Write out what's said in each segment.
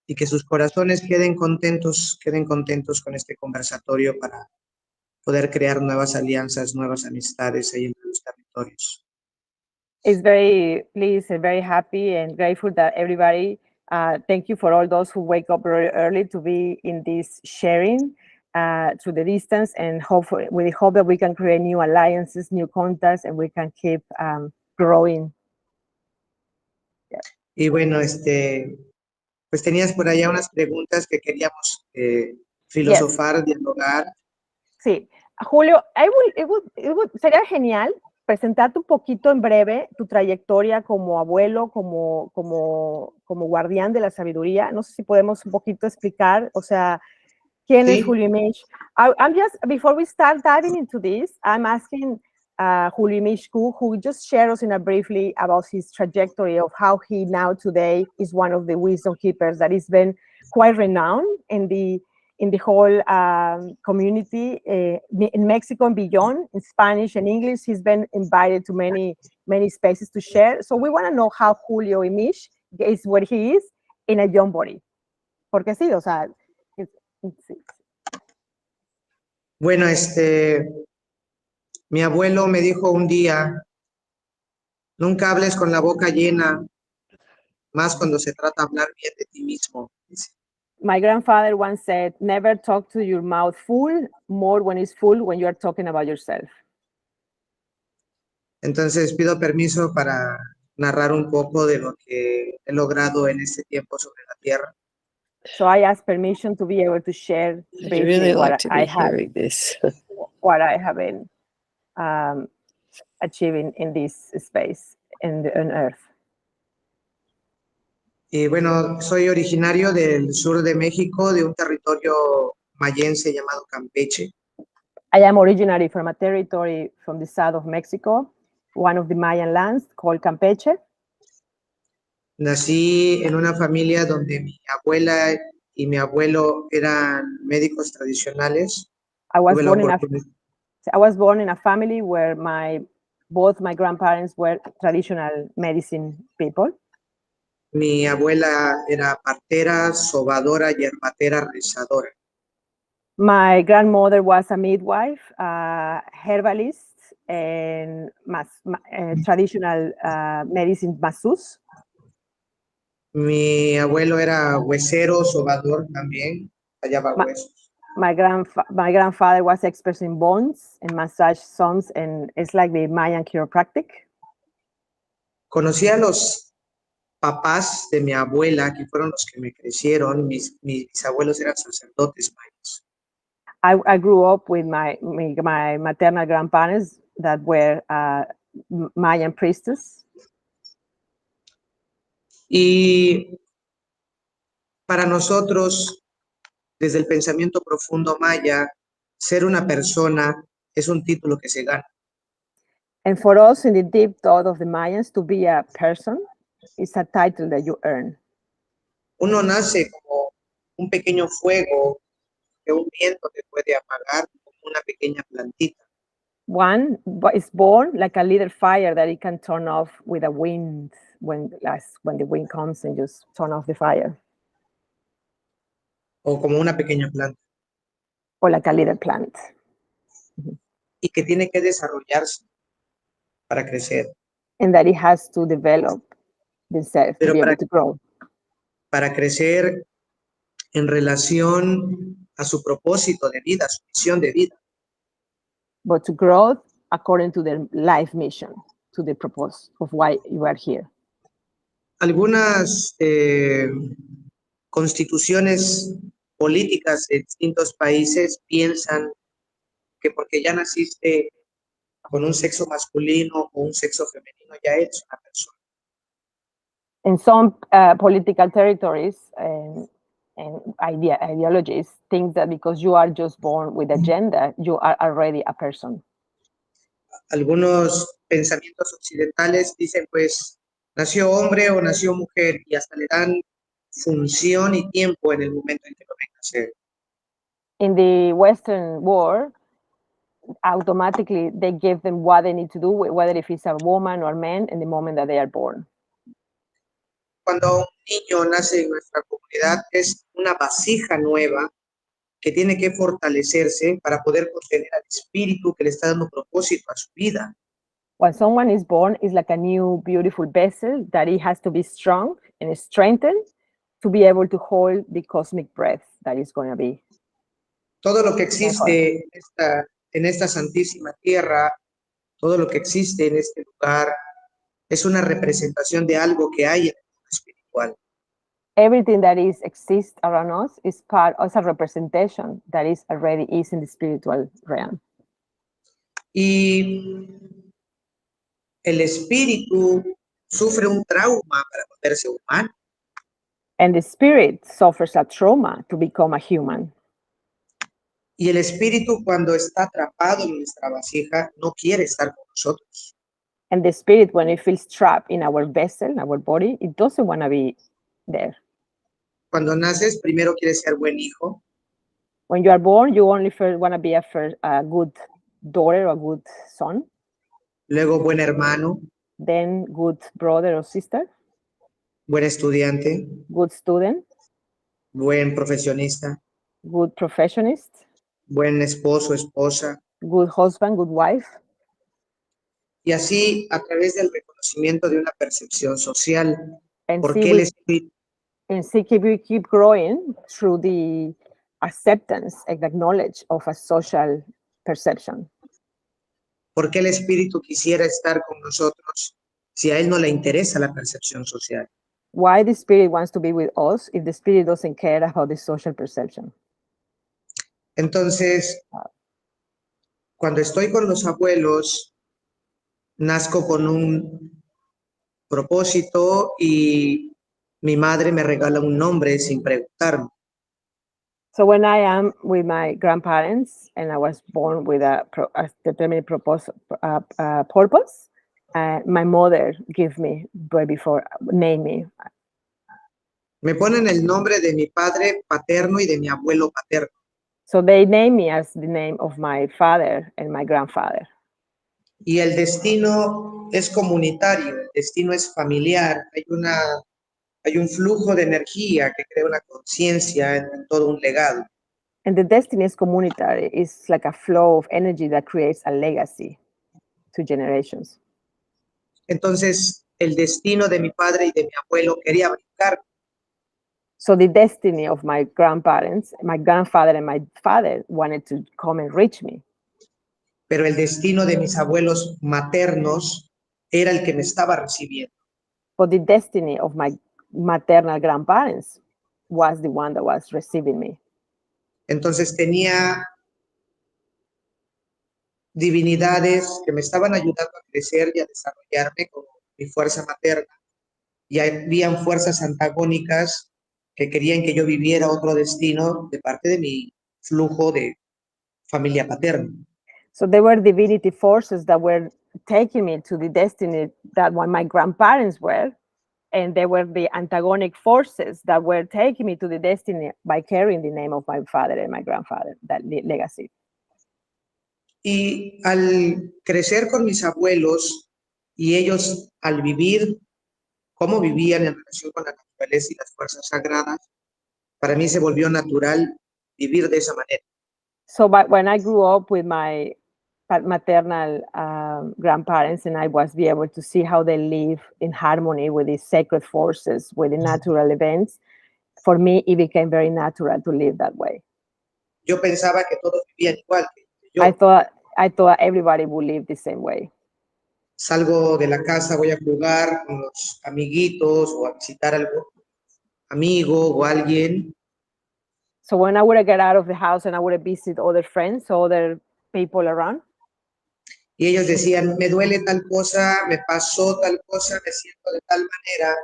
y que sus corazones queden contentos con este conversatorio para poder crear nuevas alianzas, nuevas amistades ahí entre los territorios. Is very pleased and very happy and grateful that everybody, thank you for all those who wake up very early to be in this sharing through the distance, and we hope that we can create new alliances, new contacts, and we can keep growing. Yeah. Y bueno, pues tenías por allá unas preguntas que queríamos filosofar, dialogar. Sí, Julio, sería genial presentarte un poquito en breve tu trayectoria como abuelo, como guardián de la sabiduría. No sé si podemos un poquito explicar, o sea, quién es Julio Imish. I'm just, before we start diving into this, I'm asking Julio Imish, who just shared us briefly about his trajectory of how he now today is one of the wisdom keepers that has been quite renowned in the whole community in Mexico and beyond, in Spanish and English. He's been invited to many spaces to share. So we want to know how Julio Imish is what he is in a young body. Porque sí, o sea, bueno, mi abuelo me dijo un día, nunca hables con la boca llena, más cuando se trata de hablar bien de ti mismo. My grandfather once said, never talk to your mouth full, more when it's full when you are talking about yourself. Entonces pido permiso para narrar un poco de lo que he logrado en este tiempo sobre la tierra. So I ask permission to be able to share briefly what I have been achieving in this space on Earth. Y bueno, soy originario del sur de México, de un territorio mayense llamado Campeche. I am originally from a territory from the south of Mexico, one of the Mayan lands called Campeche. Nací en una familia donde mi abuela y mi abuelo eran médicos tradicionales. I was born in a family where both my grandparents were traditional medicine people. Mi abuela era partera, sobadora, yerbatera, rezadora. My grandmother was a midwife, herbalist, and traditional medicine masseuse. Mi abuelo era huesero, sobador también, hallaba huesos. My grandfather was expert in bones and massage zones, and it's like the Mayan chiropractic. Conocí a los papás de mi abuela, que fueron los que me crecieron. Mis abuelos eran sacerdotes mayas. I grew up with my maternal grandparents that were Mayan priestess. Y para nosotros, desde el pensamiento profundo maya, ser una persona es un título que se gana. And for us, in the deep thought of the Mayans, to be a person is a title that you earn. Uno nace como un pequeño fuego que un viento te puede apagar, como una pequeña plantita. One is born like a little fire that it can turn off with a wind when the wind comes and just turn off the fire. O como una pequeña planta. Or like a little plant. Y que tiene que desarrollarse para crecer. And that it has to develop itself to be able to grow. Para crecer en relación a su propósito de vida, su misión de vida. But to grow according to their life mission, to the purpose of why you are here. Algunas constituciones políticas de distintos países piensan que porque ya naciste con un sexo masculino o un sexo femenino, ya eres una persona. In some political territories and ideologies think that because you are just born with a gender, you are already a person. Algunos pensamientos occidentales dicen, pues, nació hombre o nació mujer, y hasta le dan función y tiempo en el momento en que lo ven nacer. In the Western world, automatically they give them what they need to do, whether if it's a woman or man, in the moment that they are born. cuando un niño nace en nuestra comunidad es una vasija nueva que tiene que fortalecerse para poder contener al espíritu que le está dando propósito a su vida. When someone is born, it's like a new, beautiful vessel that it has to be strong and strengthened to be able to hold the cosmic breath that is going to be. Todo lo que existe en esta santísima tierra, todo lo que existe en este lugar, es una representación de algo que hay en el mundo espiritual. Everything that is exists around us is part of a representation that is already is in the spiritual realm. Y el espíritu sufre un trauma para volverse humano. And the spirit suffers a trauma to become a human. Y el espíritu, cuando está atrapado en nuestra vasija, no quiere estar con nosotros. And the spirit, when it feels trapped in our vessel, in our body, it doesn't want to be there. Cuando naces, primero quieres ser buen hijo, When you are born, you only want to be a good daughter or good son, luego buen hermano, then good brother or sister, buen estudiante, good student, buen profesionista, good professionist, buen esposo, esposa. good husband, good wife. Y así, a través del reconocimiento de una percepción social, And ¿por see, qué el we espíritu? we keep growing through the acceptance and the knowledge of a social perception. ¿Por qué el espíritu quisiera estar con nosotros si a él no le interesa la percepción social? Why the spirit wants to be with us if the spirit doesn't care about the social perception? Entonces, cuando estoy con los abuelos, nazco con un propósito y mi madre me regala un nombre sin preguntarme. So when I am with my grandparents and I was born with a determined purpose, my mother gave me right before name me. Me ponen el nombre de mi padre paterno y de mi abuelo paterno. So they named me as the name of my father and my grandfather. Y el destino es comunitario, el destino es familiar. Hay un flujo de energía que crea una conciencia en todo un legado. And the destiny is communitary. It's like a flow of energy that creates a legacy to generations. Entonces, el destino de mi padre y de mi abuelo quería brincar. So the destiny of my grandparents, my grandfather and my father wanted to come and reach me. Pero el destino de mis abuelos maternos era el que me estaba recibiendo. But the destiny of my maternal grandparents was the one that was receiving me. Entonces tenía divinidades que me estaban ayudando a crecer y a desarrollarme como mi fuerza materna. Y habían fuerzas antagónicas que querían que yo viviera otro destino de parte de mi flujo de familia paterna. So there were divinity forces that were taking me to the destiny that when my grandparents were, and there were the antagonic forces that were taking me to the destiny by carrying the name of my father and my grandfather, that legacy. Y al crecer con mis abuelos y ellos al vivir cómo vivían en relación con la naturaleza y las fuerzas sagradas, para mí se volvió natural vivir de esa manera. So but when I grew up with my maternal grandparents and I was be able to see how they live in harmony with these sacred forces, with the natural events, for me, it became very natural to live that way. Yo pensaba que todos vivían igual que yo. I thought everybody would live the same way. Salgo de la casa, voy a jugar con los amiguitos o a visitar a algún amigo o alguien. So when I would get out of the house and I would visit other friends, other people around, Y ellos decían, me duele tal cosa, me pasó tal cosa, me siento de tal manera.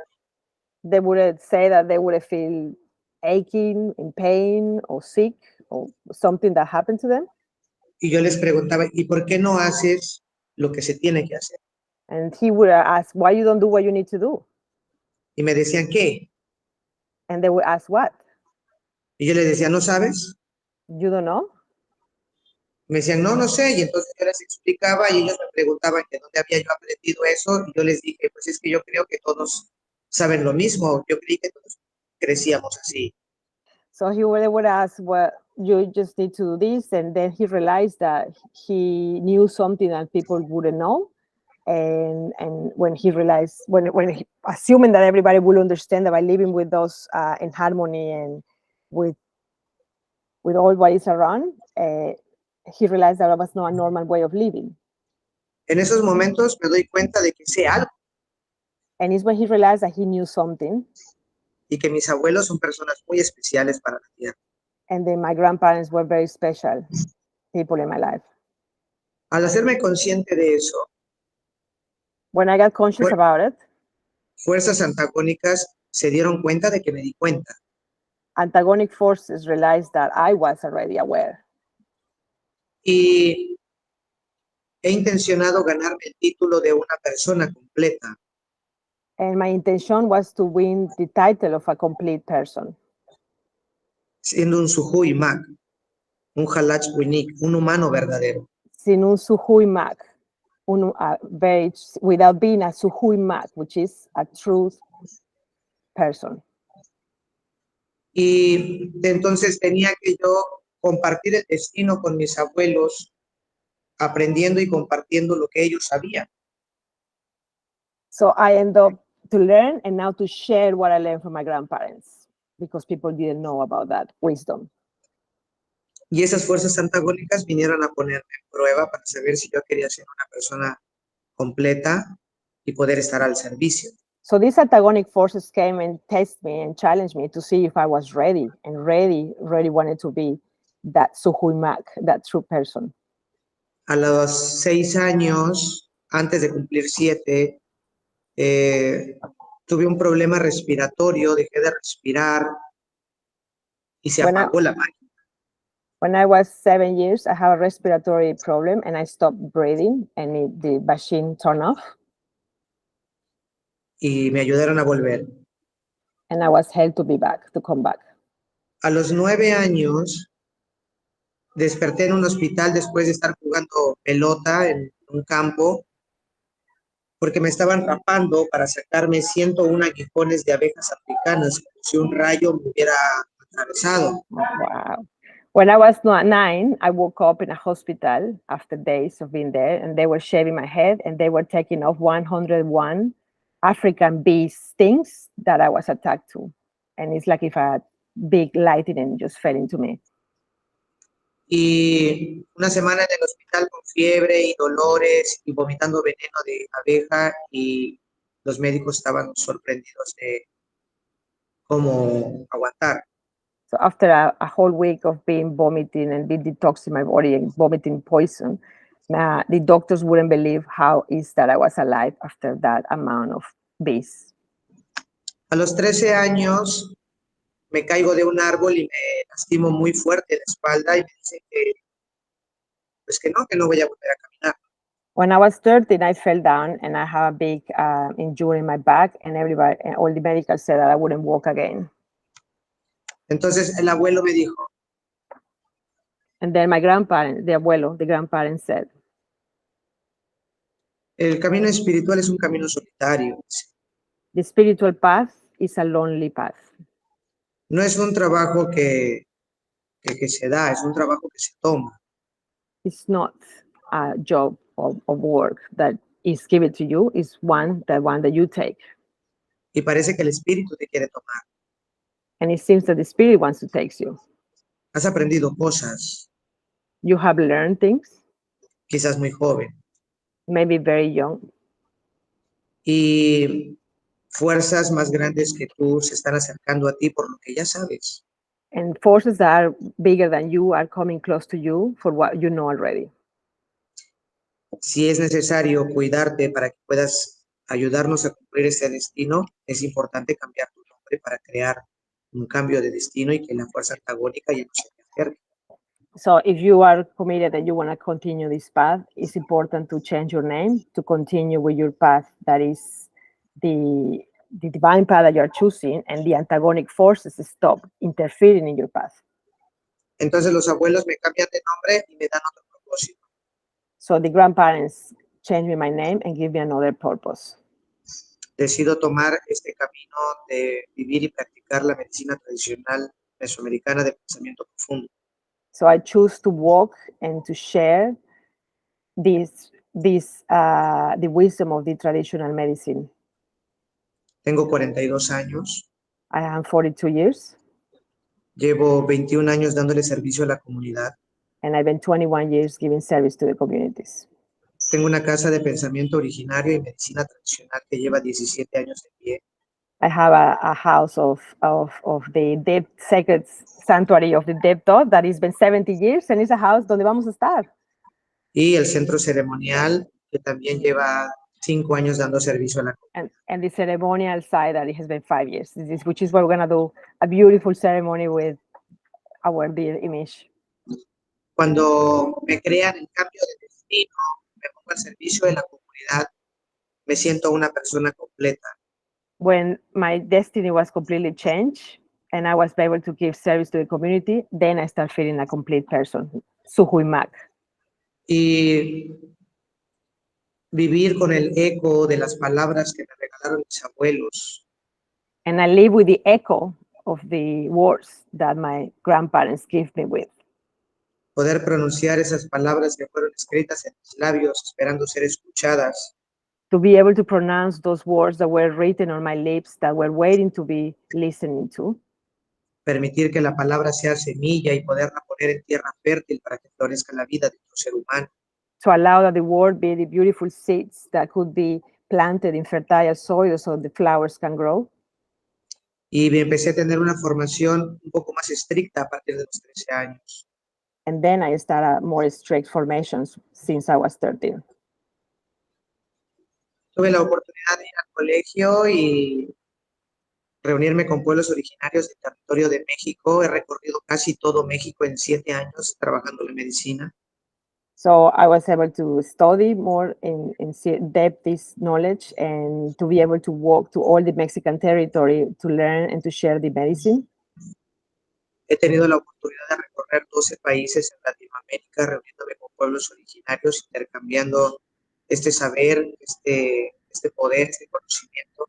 they would say that they would feel aching, in pain, or sick, or something that happened to them. Y yo les preguntaba, ¿y por qué no haces lo que se tiene que hacer? And he would ask, why you don't do what you need to do? Y me decían, ¿qué? And they would ask, what? Y yo les decía, ¿no sabes? You don't know? Me decían, no, no sé. Y entonces yo les explicaba y ellos me preguntaban que dónde había yo aprendido eso. Y yo les dije, pues es que yo creo que todos saben lo mismo. Yo creí que todos crecíamos así. So they would ask, well, you just need to do this. And then he realized that he knew something that people wouldn't know. And when he realized, assuming that everybody will understand that by living with those in harmony and with all what is around, he realized that was not a normal way of living. En esos momentos me doy cuenta de que sé algo And it's when he realized that he knew something. y que mis abuelos son personas muy especiales para la tierra. And then my grandparents were very special people in my life. Al hacerme consciente de eso, When I got conscious about it, fuerzas antagónicas se dieron cuenta de que me di cuenta. antagonic forces realized that I was already aware. Y he intencionado ganarme el título de una persona completa. And my intention was to win the title of a complete person. Siendo un suhui mak, un halach winik, un humano verdadero. Sin un suhui mak, without being a suhui mak, which is a truth person. Y entonces tenía que yo compartir el destino con mis abuelos, aprendiendo y compartiendo lo que ellos sabían. So I end up to learn and now to share what I learned from my grandparents because people didn't know about that wisdom. Y esas fuerzas antagónicas vinieron a ponerme en prueba para saber si yo quería ser una persona completa y poder estar al servicio. So these antagonic forces came and tested me and challenged me to see if I was ready and really wanted to be that Suhui Mak, that true person. A los 6 años, antes de cumplir 7, tuve un problema respiratorio, dejé de respirar y se apagó la máquina. When I was 7 years, I have a respiratory problem and I stopped breathing and the machine turned off. Y me ayudaron a volver. And I was helped to come back. A los 9 años, desperté en un hospital después de estar jugando pelota en un campo, porque me estaban rapando para sacarme 101 aguijones de abejas africanas, como si un rayo me hubiera atravesado. Wow. When I was 9, I woke up in a hospital after days of being there, and they were shaving my head, and they were taking off 101 African bee stings that I was attacked to. And it's like if a big lightning just fell into me. Y una semana en el hospital con fiebre y dolores y vomitando veneno de abeja, y los médicos estaban sorprendidos de cómo aguantar. So after a whole week of being vomiting and being detoxing my body and vomiting poison, the doctors wouldn't believe how is that I was alive after that amount of bees. A los 13 años me caigo de un árbol y me lastimo muy fuerte la espalda y me dicen que, pues que no voy a volver a caminar. When I was 13, I fell down and I have a big injury in my back, and all the medicals said that I wouldn't walk again. Entonces el abuelo me dijo. And then my the grandparents said. El camino espiritual es un camino solitario. The spiritual path is a lonely path. No es un trabajo que se da, es un trabajo que se toma. It's not a job of work that is given to you, it's one that you take. Y parece que el espíritu te quiere tomar. And it seems that the spirit wants to take you. Has aprendido cosas. You have learned things. Quizás muy joven. Maybe very young. Y fuerzas más grandes que tú se están acercando a ti por lo que ya sabes. And forces that are bigger than you are coming close to you for what you know already. Si es necesario cuidarte para que puedas ayudarnos a cumplir ese destino, es importante cambiar tu nombre para crear un cambio de destino y que la fuerza antagónica ya no se te acerque. So if you are committed and you want to continue this path, it's important to change your name to continue with your path that is the divine path that you're choosing, and the antagonic forces stop interfering in your path. Entonces los abuelos me cambian de nombre y me dan otro propósito. So the grandparents change me my name and give me another purpose. decido tomar este camino de vivir y practicar la medicina tradicional mesoamericana de pensamiento profundo. So I choose to walk and to share the wisdom of the traditional medicine. Tengo 42 años, I am 42 years, llevo 21 años dándole servicio a la comunidad. and I've been 21 years giving service to the communities. Tengo una casa de pensamiento originario y medicina tradicional que lleva 17 años de pie. I have a house of the dead sacred sanctuary of the dead thought that has been 70 years, and it's a house donde vamos a estar. Y el centro ceremonial que también lleva 5 años dando servicio a la comunidad. And the ceremonial side that it has been 5 years, which is where we're going to do a beautiful ceremony with our dear Imish. Cuando me crean el cambio de destino, me pongo al servicio de la comunidad, me siento una persona completa. When my destiny was completely changed and I was able to give service to the community, then I start feeling a complete person, Suhuimak. Y vivir con el eco de las palabras que me regalaron mis abuelos, And I live with the echo of the words that my grandparents gave me with. poder pronunciar esas palabras que fueron escritas en mis labios, esperando ser escuchadas, To be able to pronounce those words that were written on my lips that were waiting to be listened to. permitir que la palabra sea semilla y poderla poner en tierra fértil para que florezca la vida de otro ser humano. To allow that the word be the beautiful seeds that could be planted in fertile soil so the flowers can grow. Y me empecé a tener una formación un poco más estricta a partir de los 13 años. And then I started more strict formations since I was 13. Tuve la oportunidad de ir al colegio y reunirme con pueblos originarios del territorio de México. He recorrido casi todo México en 7 años trabajando en la medicina. So I was able to study more in depth this knowledge and to be able to walk to all the Mexican territory to learn and to share the medicine. He tenido la oportunidad de recorrer 12 países en Latinoamérica, reuniéndome con pueblos originarios, intercambiando este saber, este poder, este conocimiento.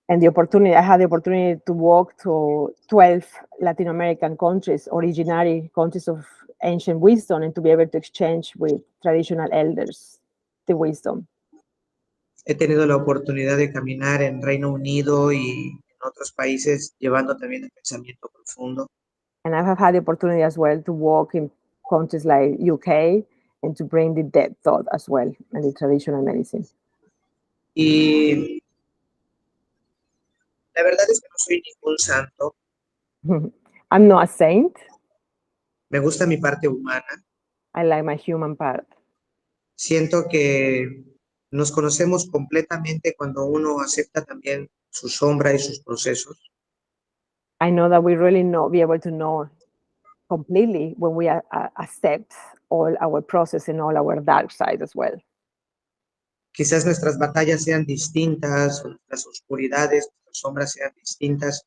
And I had the opportunity to walk to 12 Latin American countries, originary countries of ancient wisdom, and to be able to exchange with traditional elders the wisdom. He tenido la oportunidad de caminar en Reino Unido y en otros países, llevando también el pensamiento profundo. And I have had the opportunity as well to walk in countries like UK and to bring the dead thought as well and the traditional medicine. Y la verdad es que no soy ningún santo. I'm not a saint. Me gusta mi parte humana. I like my human part. Siento que nos conocemos completamente cuando uno acepta también su sombra y sus procesos. I know that we really be able to know completely when we accept all our process and all our dark side as well. Quizás nuestras batallas sean distintas, nuestras oscuridades, nuestras sombras sean distintas,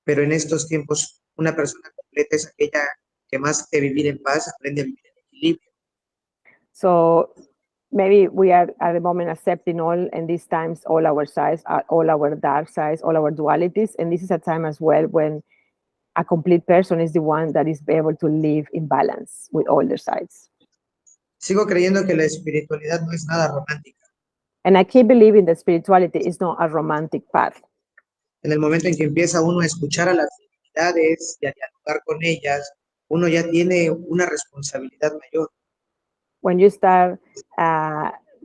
pero en estos tiempos una persona completa es aquella que más que vivir en paz aprende a vivir en equilibrio. So maybe we are at the moment accepting all in these times all our sides, all our dark sides, all our dualities, and this is a time as well when a complete person is the one that is able to live in balance with all their sides. Sigo creyendo que la espiritualidad no es nada romántica. And I keep believing that spirituality is not a romantic path. En el momento en que empieza uno a escuchar a las divinidades y a dialogar con ellas, uno ya tiene una responsabilidad mayor. When you start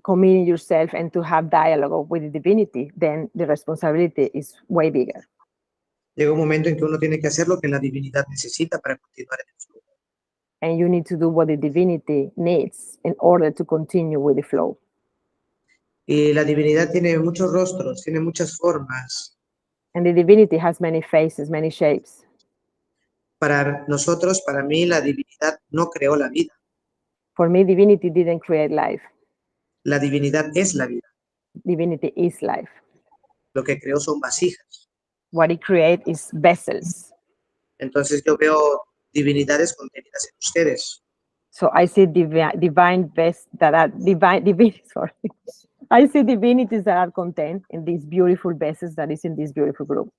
committing yourself and to have dialogue with the divinity, then the responsibility is way bigger. Llega un momento en que uno tiene que hacer lo que la divinidad necesita para continuar en el flujo. And you need to do what the divinity needs in order to continue with the flow. Y la divinidad tiene muchos rostros, tiene muchas formas. And the divinity has many faces, many shapes. Para nosotros, para mí, la divinidad no creó la vida. For me, divinity didn't create life. La divinidad es la vida. Divinity is life. Lo que creó son vasijas. What it creates is vessels. Entonces yo veo divinidades contenidas en ustedes. So I see divine sorry. I see divinities that are contained in these beautiful bases that is in this beautiful group.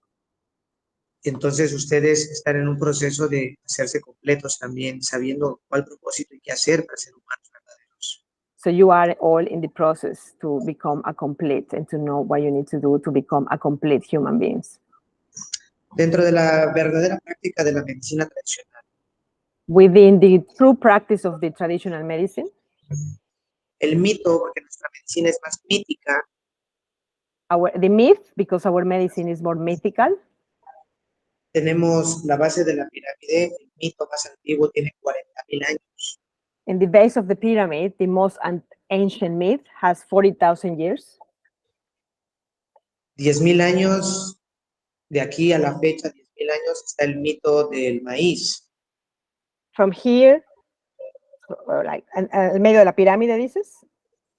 Entonces ustedes están en un proceso de hacerse completos también, sabiendo cuál propósito y qué hacer para ser humanos verdaderos. So you are all in the process to become a complete and to know what you need to do to become a complete human beings. Dentro de la verdadera práctica de la medicina tradicional, Within the true practice of the traditional medicine, el mito, porque nuestra medicina es más mítica, the myth, because our medicine is more mythical, tenemos la base de la pirámide, el mito más antiguo tiene 40,000 años. in the base of the pyramid, the most ancient myth has 40,000 years. 10,000 años, de aquí a la fecha, 10,000 años, está el mito del maíz. From here, like, en medio de la pirámide, dices?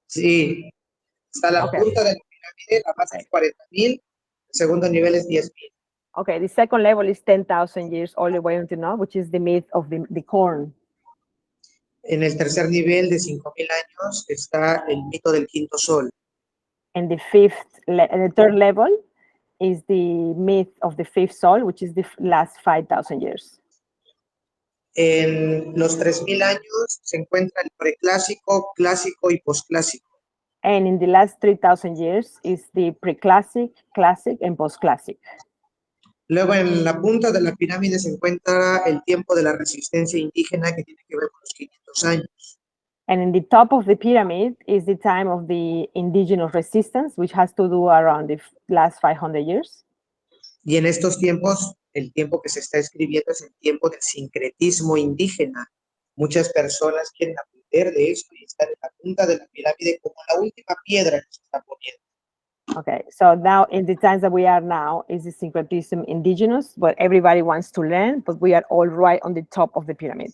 Sí, está la Okay. punta de la pirámide, la base es 40,000, el segundo nivel es 10,000. Okay, the second level is 10,000 years all the way until now, which is the myth of the corn. En el tercer nivel de 5,000 años está el mito del quinto sol. And the third level is the myth of the fifth soul, which is the last 5,000 years. En los 3,000 años se encuentra el preclásico, clásico y posclásico. And in the last 3,000 years is the pre-classic, classic, and post-classic. Luego en la punta de la pirámide se encuentra el tiempo de la resistencia indígena que tiene que ver con los 500 años. And in the top of the pyramid is the time of the indigenous resistance, which has to do around the last 500 years. Y en estos tiempos, el tiempo que se está escribiendo es el tiempo del sincretismo indígena. Muchas personas quieren aprender de esto y están en la punta de la pirámide como la última piedra que se está poniendo. Okay, so now in the times that we are now is the syncretism indigenous, but everybody wants to learn, but we are all right on the top of the pyramid.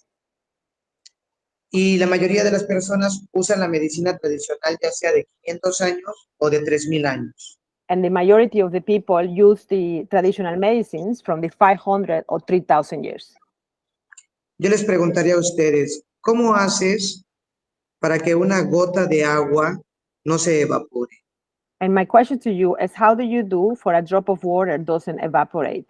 Y la mayoría de las personas usan la medicina tradicional ya sea de 500 años o de 3,000 años. And the majority of the people use the traditional medicines from the 500 or 3,000 years. Yo les preguntaría a ustedes, ¿cómo haces para que una gota de agua no se evapore? And my question to you is, how do you do for a drop of water doesn't evaporate?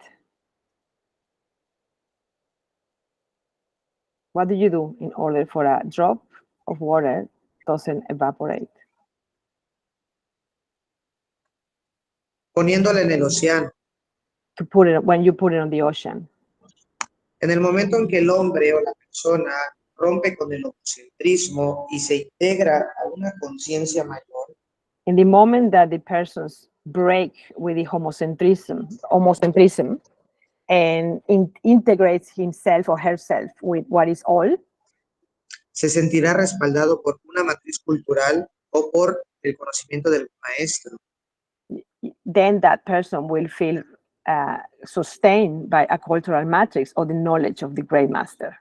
What do you do in order for a drop of water doesn't evaporate? Poniéndola en el océano. To put it when you put it on the ocean. En el momento en que el hombre o la persona rompe con el homocentrismo y se integra a una conciencia mayor, In the moment that the persons break with the homocentrism and integrates himself or herself with what is all, se sentirá respaldado por una matriz cultural o por el conocimiento del maestro. then that person will feel sustained by a cultural matrix or the knowledge of the great master.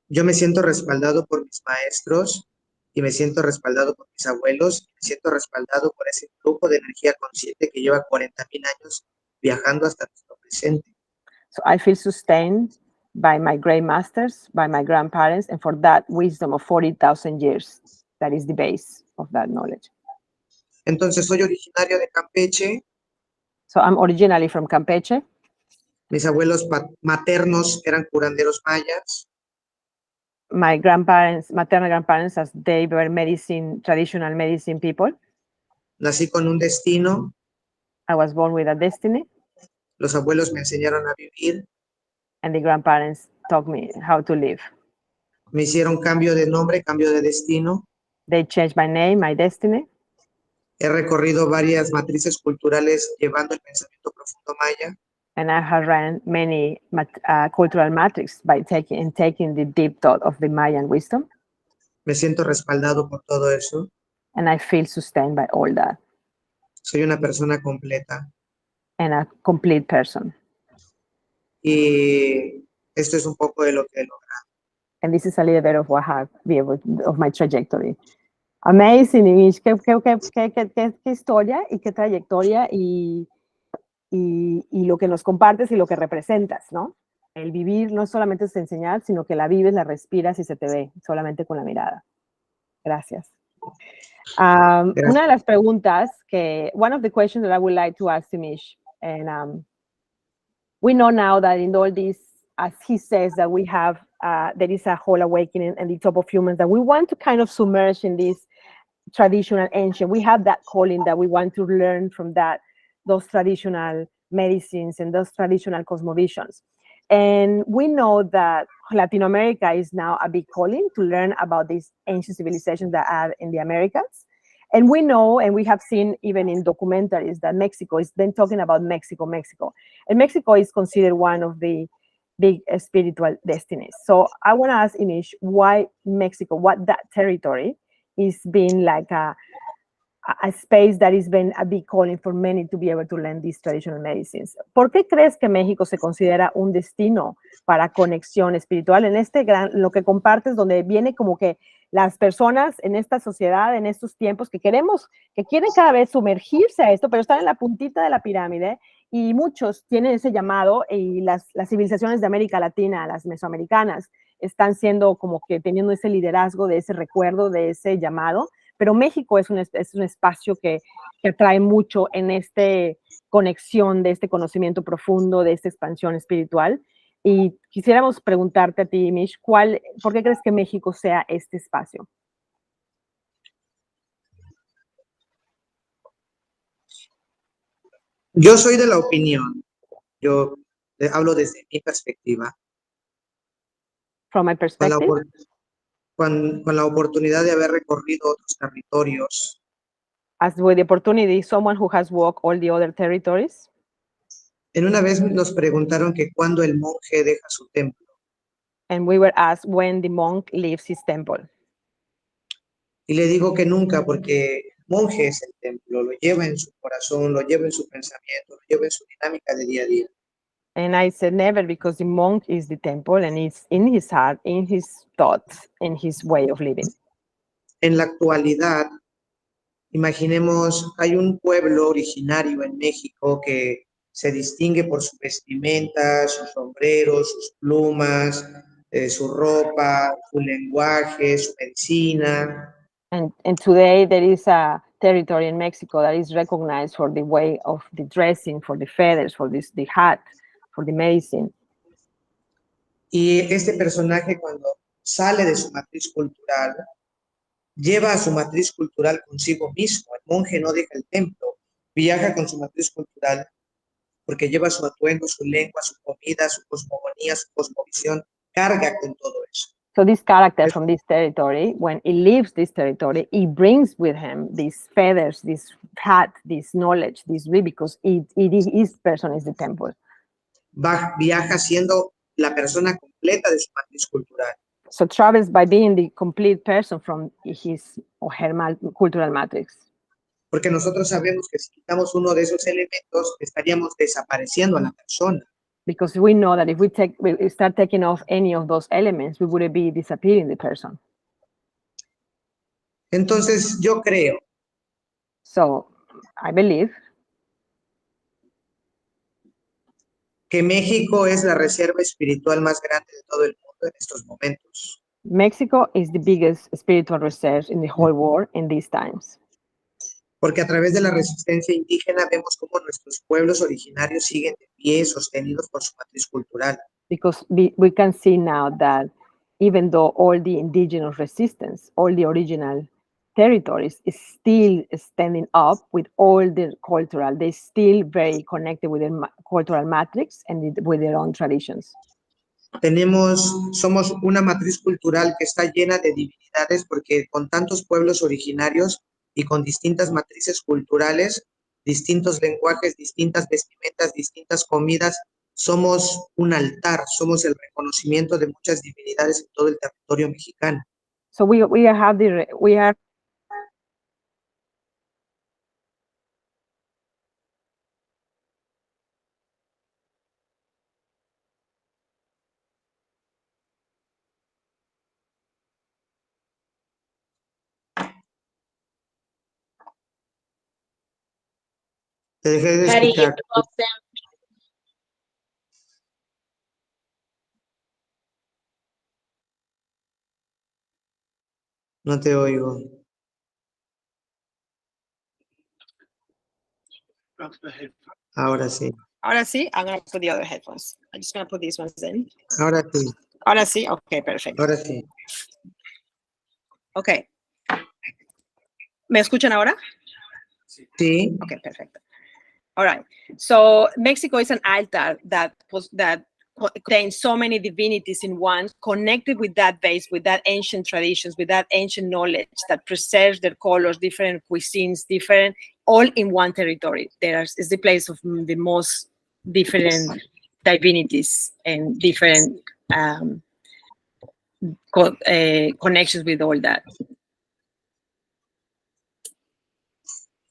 Yo me siento respaldado por mis maestros y me siento respaldado por mis abuelos, y me siento respaldado por ese flujo de energía consciente que lleva 40,000 años viajando hasta nuestro presente. So I feel sustained by my great masters, by my grandparents, and for that wisdom of 40,000 years, that is the base of that knowledge. Entonces, soy originario de Campeche. So I'm originally from Campeche. Mis abuelos maternos eran curanderos mayas. My grandparents, maternal grandparents, as they were traditional medicine people. Nací con un destino. I was born with a destiny. Los abuelos me enseñaron a vivir. And the grandparents taught me how to live. Me hicieron cambio de nombre, cambio de destino. They changed my name, my destiny. He recorrido varias matrices culturales llevando el pensamiento profundo maya. And I have ran many cultural matrix by taking the deep thought of the Mayan wisdom. Me siento respaldado por todo eso. And I feel sustained by all that. Soy una persona completa. And a complete person. Y esto es un poco de lo que he logrado. And this is a little bit of what I have of my trajectory. Amazing, Imish. Qué historia y qué trayectoria y lo que nos compartes y lo que representas, ¿no? El vivir no solamente es enseñar, sino que la vives, la respiras y se te ve solamente con la mirada. Gracias. Una de las preguntas one of the questions that I would like to ask Imish, and we know now that in all this, as he says, that we have, there is a whole awakening at the top of humans, that we want to kind of submerge in this traditional ancient. We have that calling that we want to learn from those traditional medicines and those traditional cosmovisions. And we know that Latin America is now a big calling to learn about these ancient civilizations that are in the Americas. And we know, and we have seen even in documentaries, that Mexico is then talking about Mexico. And Mexico is considered one of the big spiritual destinies. So I want to ask Imish, why Mexico, what that territory is being like a space that has been a big calling for many to be able to learn these traditional medicines. ¿Por qué crees que México se considera un destino para conexión espiritual en lo que compartes, donde viene como que las personas en esta sociedad, en estos tiempos, que quieren cada vez sumergirse a esto, pero están en la puntita de la pirámide, y muchos tienen ese llamado, y las civilizaciones de América Latina, las mesoamericanas, están siendo como que teniendo ese liderazgo, de ese recuerdo, de ese llamado? Pero México es un espacio que atrae mucho en esta conexión de este conocimiento profundo, de esta expansión espiritual. Y quisiéramos preguntarte a ti, Imish, ¿por qué crees que México sea este espacio? Yo soy de la opinión, yo hablo desde mi perspectiva. From my perspective. Con la oportunidad de haber recorrido otros territorios. As with the opportunity, someone who has walked all the other territories. En una vez nos preguntaron que cuándo el monje deja su templo. And we were asked when the monk leaves his temple. Y le digo que nunca, porque el monje es el templo, lo lleva en su corazón, lo lleva en su pensamiento, lo lleva en su dinámica de día a día. And I said never, because the monk is the temple, and it's in his heart, in his thoughts, in his way of living. En la actualidad, imaginemos, hay un pueblo originario en México que se distingue por su vestimenta, sus sombreros, sus plumas, su ropa, su lenguaje, su medicina. And today there is a territory in Mexico that is recognized for the way of the dressing, for the feathers, for the hat, for the medicine. Y este personaje, cuando sale de su matriz cultural, lleva a su matriz cultural consigo mismo. El monje no deja el templo, viaja con su matriz cultural porque lleva su atuendo, su lengua, su comida, su cosmogonía, su cosmovisión, carga con todo eso. So this character from this territory, when he leaves this territory, he brings with him these feathers, this hat, this knowledge, because his person is the temple. Viaja siendo la persona completa de su matriz cultural. So travels by being the complete person from his or her cultural matrix. Porque nosotros sabemos que si quitamos uno de esos elementos, estaríamos desapareciendo a la persona. Because we know that if we start taking off any of those elements, we would be disappearing the person. Entonces, yo creo. So, I believe que México es la reserva espiritual más grande de todo el mundo en estos momentos. Mexico is the biggest spiritual reserve in the whole world in these times. Porque a través de la resistencia indígena vemos cómo nuestros pueblos originarios siguen de pie, sostenidos por su matriz cultural. Because we can see now that even though all the indigenous resistance, all the original territories is still standing up with all the cultural, they're still very connected with their cultural matrix and with their own traditions. Somos una matriz cultural que está llena de divinidades porque con tantos pueblos originarios y con distintas matrices culturales, distintos lenguajes, distintas vestimentas, distintas comidas, somos un altar, somos el reconocimiento de muchas divinidades en todo el territorio mexicano. So we are Te dejé de escuchar. No te oigo. Ahora sí. Ahora sí, I'm going to put the other headphones. I'm just going to put these ones in. Ahora sí. Ahora sí, ok, perfecto. Ahora sí. Ok. ¿Me escuchan ahora? Sí. Okay, perfect. All right. So Mexico is an altar that contains so many divinities in one, connected with that base, with that ancient traditions, with that ancient knowledge that preserves their colors, different cuisines, different, all in one territory. Is the place of the most different divinities and different connections with all that.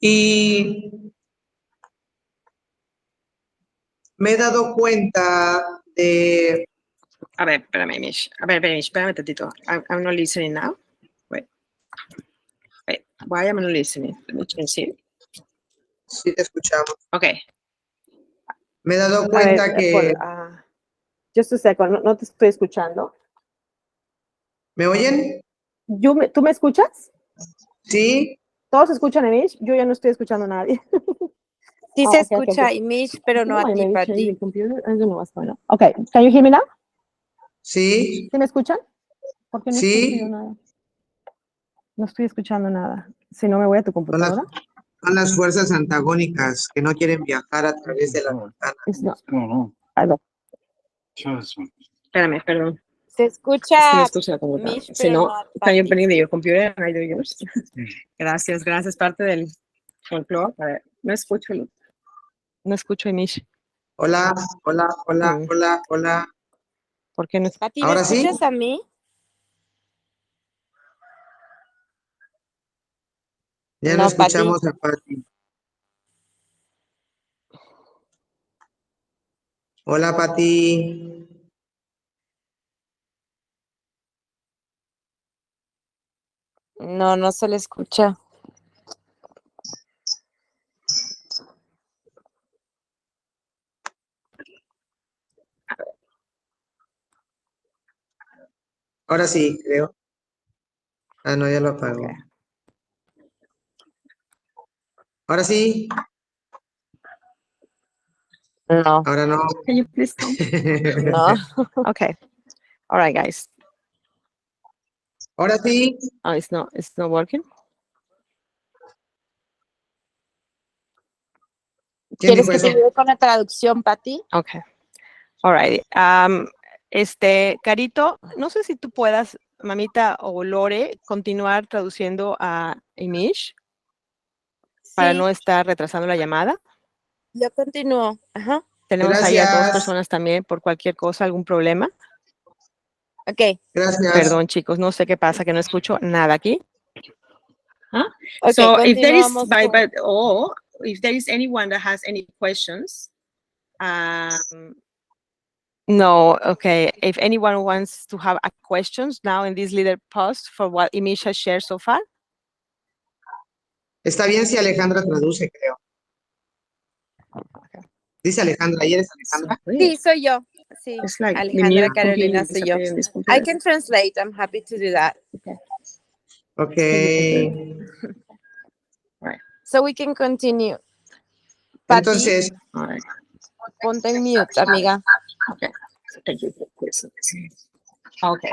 Y me he dado cuenta de... A ver, espérame, Imish. Espérame tantito. I'm not listening now. Wait. Why am I not listening? Let me change it. Sí, te escuchamos. Okay. Me he dado cuenta que... Just a second, no te estoy escuchando. ¿Me oyen? ¿Tú me escuchas? Sí. ¿Todos escuchan a Imish? Yo ya no estoy escuchando a nadie. Sí se escucha a Imish, pero no a ti, Pati. Okay, can you hear me now? Sí. ¿Sí me escuchan? Porque no Sí. escucho nada. No estoy escuchando nada. Si no, me voy a tu computadora. Son las fuerzas antagónicas que no quieren viajar a través de la ventana. No. Espérame, perdón. Se escucha Imish, si no, can you bring your computer and I do yours? Gracias, parte del folclore. A ver, no escucho a Imish. Hola. ¿Por qué no? Pati, ¿me ¿Ahora sí? escuchas a mí? Ya no escuchamos a Pati. Hola, Pati. No, no se le escucha. Ahora sí, creo. Ah, no, ya lo apagó. Okay. Ahora sí. No. Ahora no. Can you please come? No. Okay. All right, guys. Ahora sí. Oh, it's not working. ¿Quieres que te ayude con la traducción, Pati? Okay. All right. Carito, no sé si tú puedas, mamita o Lore, continuar traduciendo a Imish para no estar retrasando la llamada. Yo continúo. Ajá. Tenemos ahí a 2 personas también por cualquier cosa, algún problema. Ok. Gracias. Perdón, chicos, no sé qué pasa, que no escucho nada aquí. Huh? Okay, so if there is anyone that has any questions, no, okay. If anyone wants to have a questions now in this little post for what Imish has shared so far. Está bien si Alejandra traduce, creo. Okay. Dice Alejandra, ¿y eres Alejandra? Sí, soy yo. Sí, like Alejandra Carolina soy yo. I can translate. I'm happy to do that. Okay. Right. So we can continue. Pati, Entonces, ponte en mute, amiga. Okay. Thank you. Okay.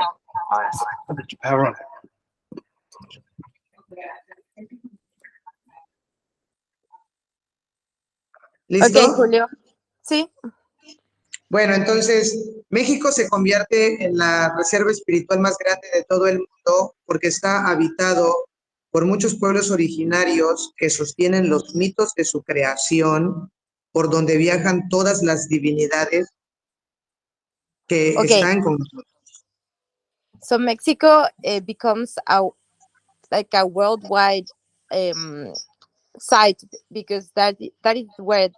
¿listo? Ok, Julio. Sí. Bueno, entonces, México se convierte en la reserva espiritual más grande de todo el mundo porque está habitado por muchos pueblos originarios que sostienen los mitos de su creación, por donde viajan todas las divinidades que están con nosotros. So Mexico becomes a worldwide site because that is where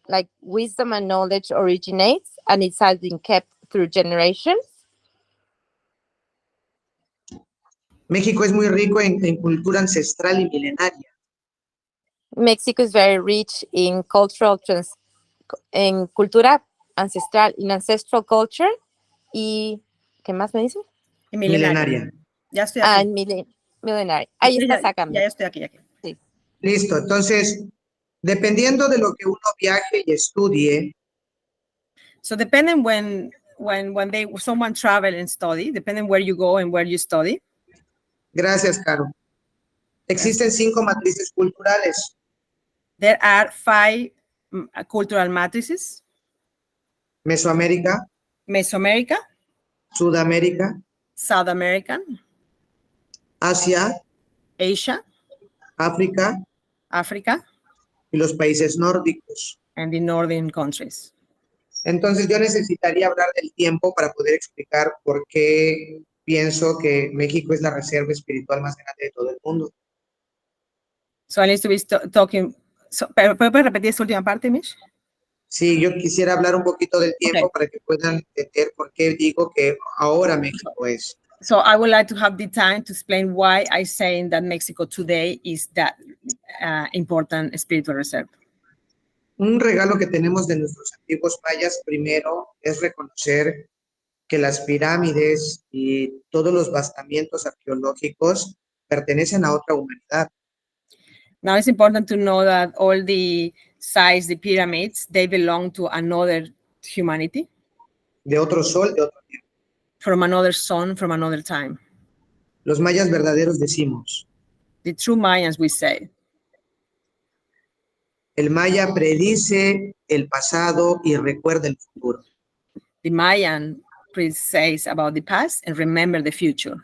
like wisdom and knowledge originates, and it has been kept through generations. México es muy rico en cultura ancestral y milenaria. Mexico is very rich in cultura ancestral, in ancestral culture, y ¿qué más me dice? Milenaria. Ya estoy aquí. Milenaria. Ahí está sacando. Ya estoy aquí. Sí. Listo, entonces, Dependiendo de lo que uno viaje y estudie, So depending when someone travel and study, depending where you go and where you study, gracias, Caro. Existen 5 matrices culturales. there are 5 cultural matrices: Mesoamérica, Mesoamerica, Sudamérica, South American, Asia, Asia, África Africa, y los países nórdicos. and the northern countries. Entonces yo necesitaría hablar del tiempo para poder explicar por qué pienso que México es la reserva espiritual más grande de todo el mundo. So I need to be talking. So, ¿puedes repetir esta última parte, Mish? Sí, yo quisiera hablar un poquito del tiempo Okay. para que puedan entender por qué digo que ahora México es. So I would like to have the time to explain why I say that Mexico today is that important spiritual reserve. Un regalo que tenemos de nuestros antiguos mayas primero es reconocer que las pirámides y todos los bastamientos arqueológicos pertenecen a otra humanidad. Now it's important to know that all the sites, the pyramids, they belong to another humanity, De otro sol, de otro tiempo. from another sun, from another time. Los mayas verdaderos decimos, The true Mayans, we say, el maya predice el pasado y recuerda el futuro. the Mayan says about the past and remember the future.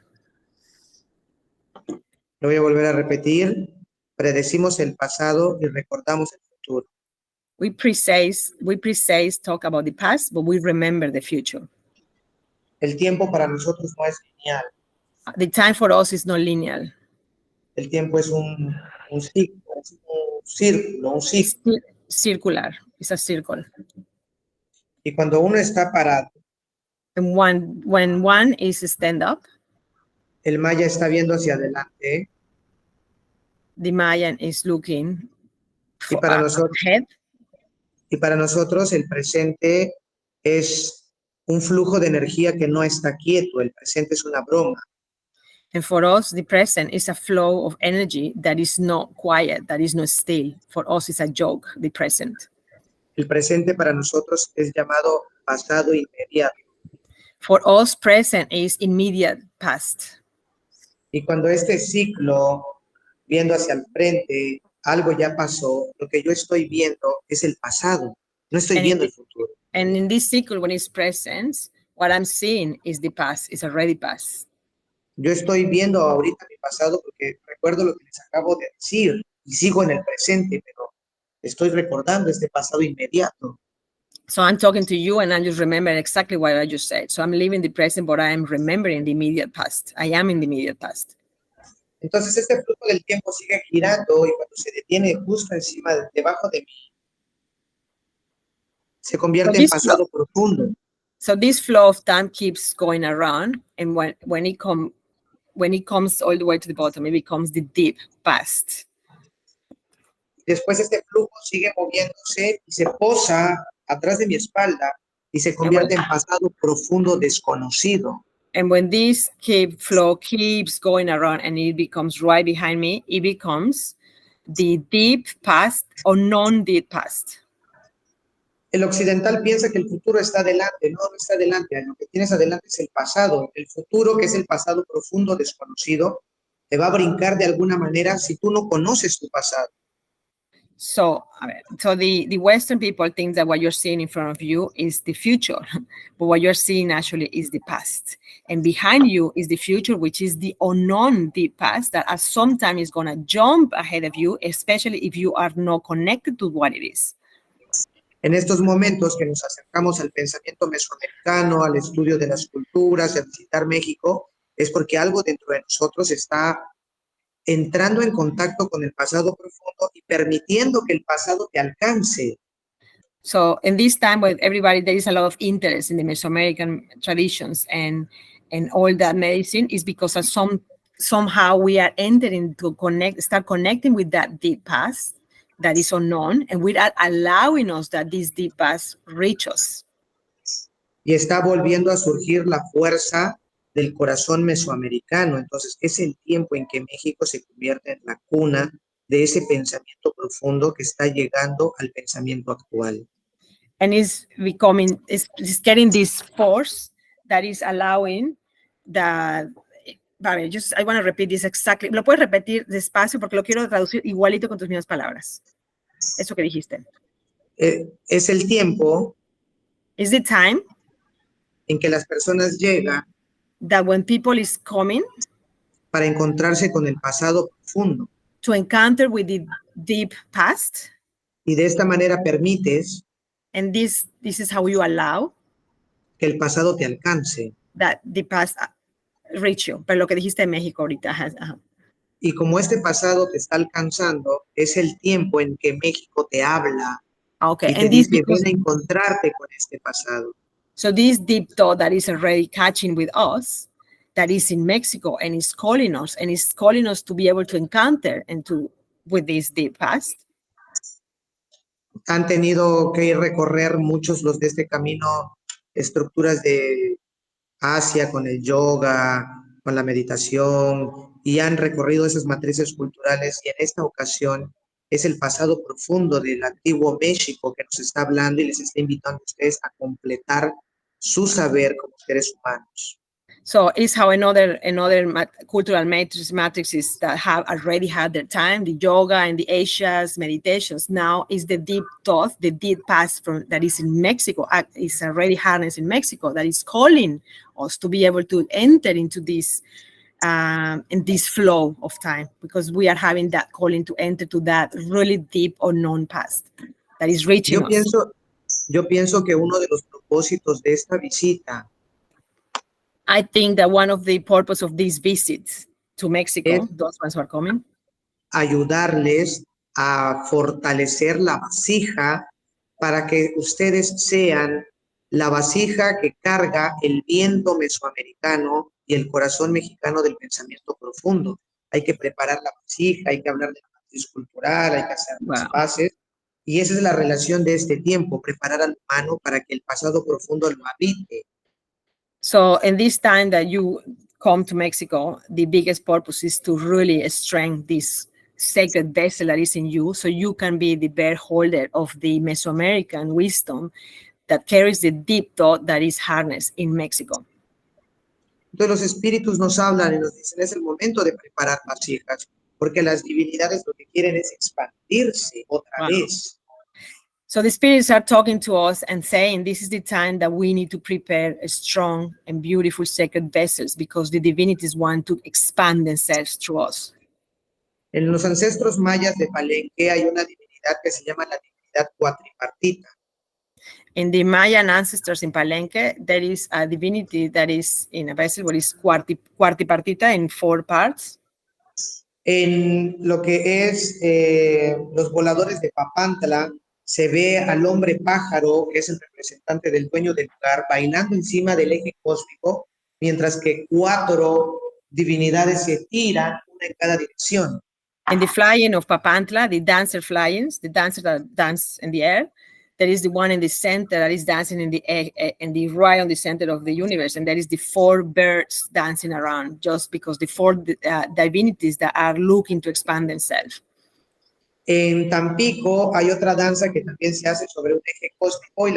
Lo voy a volver a repetir. Predecimos el pasado y recordamos el futuro. We pre-say talk about the past, but we remember the future. El tiempo para nosotros no es lineal. The time for us is not linear. El tiempo es un círculo, un It's ciclo. circular. It's a circle. Y cuando uno está parado, And when one is stand up, el maya está viendo hacia adelante. the Mayan is looking Y para nosotros, ahead. y para nosotros el presente es un flujo de energía que no está quieto. El presente es una broma. And for us, the present is a flow of energy that is not quiet, that is not still. For us, it's a joke, the present. El presente para nosotros es llamado pasado inmediato. For us, present is immediate past. Y cuando este ciclo, viendo hacia el frente, algo ya pasó, lo que yo estoy viendo es el pasado, no estoy viendo el futuro. And in this cycle, when it's present, what I'm seeing is the past, it's already past. Yo estoy viendo ahorita mi pasado porque recuerdo lo que les acabo de decir y sigo en el presente, pero estoy recordando este pasado inmediato. So I'm talking to you and I'm just remembering exactly what I just said. So I'm living the present, but I am remembering the immediate past. I am in the immediate past. Entonces este flujo del tiempo sigue girando y cuando se detiene justo encima, debajo de mí, se convierte en pasado profundo. So this flow of time keeps going around, and when it comes all the way to the bottom, it becomes the deep past. Después este flujo sigue moviéndose y se posa atrás de mi espalda y se convierte en pasado profundo desconocido. And when this flow keeps going around and it becomes right behind me, it becomes the deep past or non-deep past. El occidental piensa que el futuro está adelante. No, no está adelante. Lo que tienes adelante es el pasado. El futuro, que es el pasado profundo desconocido, te va a brincar de alguna manera si tú no conoces tu pasado. So the Western people think that what you're seeing in front of you is the future, but what you're seeing actually is the past. And behind you is the future, which is the unknown deep past that at some time is going to jump ahead of you, especially if you are not connected to what it is. En estos momentos que nos acercamos al pensamiento mesoamericano, al estudio de las culturas, a visitar México, es porque algo dentro de nosotros está entrando en contacto con el pasado profundo y permitiendo que el pasado te alcance. So in this time where everybody, there is a lot of interest in the Mesoamerican traditions and all that medicine is because of somehow we are entering to start connecting with that deep past that is unknown, and we are allowing us that this deep past reach us. Y está volviendo a surgir la fuerza del corazón mesoamericano. Entonces, es el tiempo en que México se convierte en la cuna de ese pensamiento profundo que está llegando al pensamiento actual. And is getting this force that is allowing the. Vale, I want to repeat this exactly. Lo puedes repetir despacio porque lo quiero traducir igualito con tus mismas palabras. Eso que dijiste. Es el tiempo Is the time en que las personas llegan that when people is coming para encontrarse con el pasado profundo. to encounter with the deep past, y de esta manera permites and this is how you allow que el pasado te alcance. that the past reach you. Pero lo que dijiste en México ahorita. Y como este pasado te está alcanzando, es el tiempo en que México te habla Okay, y te and this dice, because, ven a encontrarte con este pasado. so this deep thought that is already catching with us, that is in Mexico, and is calling us to be able to encounter and to with this deep past. Han tenido que recorrer muchos los de este camino estructuras de Asia con el yoga, con la meditación, y han recorrido esas matrices culturales, y en esta ocasión es el pasado profundo del antiguo México que nos está hablando y les está invitando a ustedes a completar su saber como seres humanos. So it's how another cultural matrices that have already had their time, the yoga and the Asia's meditations. Now is the deep thought, the deep past that is in Mexico, is already harnessed in Mexico, that is calling us to be able to enter into this in this flow of time, because we are having that calling to enter to that really deep unknown past that is reaching us. Yo pienso que uno de los propósitos de esta visita I think that one of the purpose of these visits to Mexico, those ones who are coming, ayudarles a fortalecer la vasija para que ustedes sean la vasija que carga el viento mesoamericano y el corazón mexicano del pensamiento profundo. Hay que preparar la vasija, hay que hablar de la matriz cultural, hay que hacer las bases, y esa es la relación de este tiempo, preparar al humano para que el pasado profundo lo habite. So in this time that you come to Mexico, the biggest purpose is to really strengthen this sacred vessel that is in you, so you can be the bear holder of the Mesoamerican wisdom that carries the deep thought that is harnessed in Mexico. Entonces los espíritus nos hablan y nos dicen, es el momento de preparar vasijas, porque las divinidades lo que quieren es expandirse otra vez. So the spirits are talking to us and saying, this is the time that we need to prepare a strong and beautiful sacred vessels, because the divinities want to expand themselves through us. En los ancestros mayas de Palenque hay una divinidad que se llama la divinidad cuatripartita. In the Mayan ancestors in Palenque, there is a divinity that is in a vessel what is cuartipartita in 4 parts. En lo que es los voladores de Papantla, se ve al hombre pájaro, que es el representante del dueño del lugar, bailando encima del eje cósmico, mientras que 4 divinidades se tiran, una en cada dirección. In the flying of Papantla, the dancer flyings, the dancers that dance in the air, there is the one in the center that is dancing in the right on the center of the universe, and there is the 4 birds dancing around, just because the 4 divinities that are looking to expand themselves. En Tampico hay otra danza que también se hace sobre un eje cósmico, y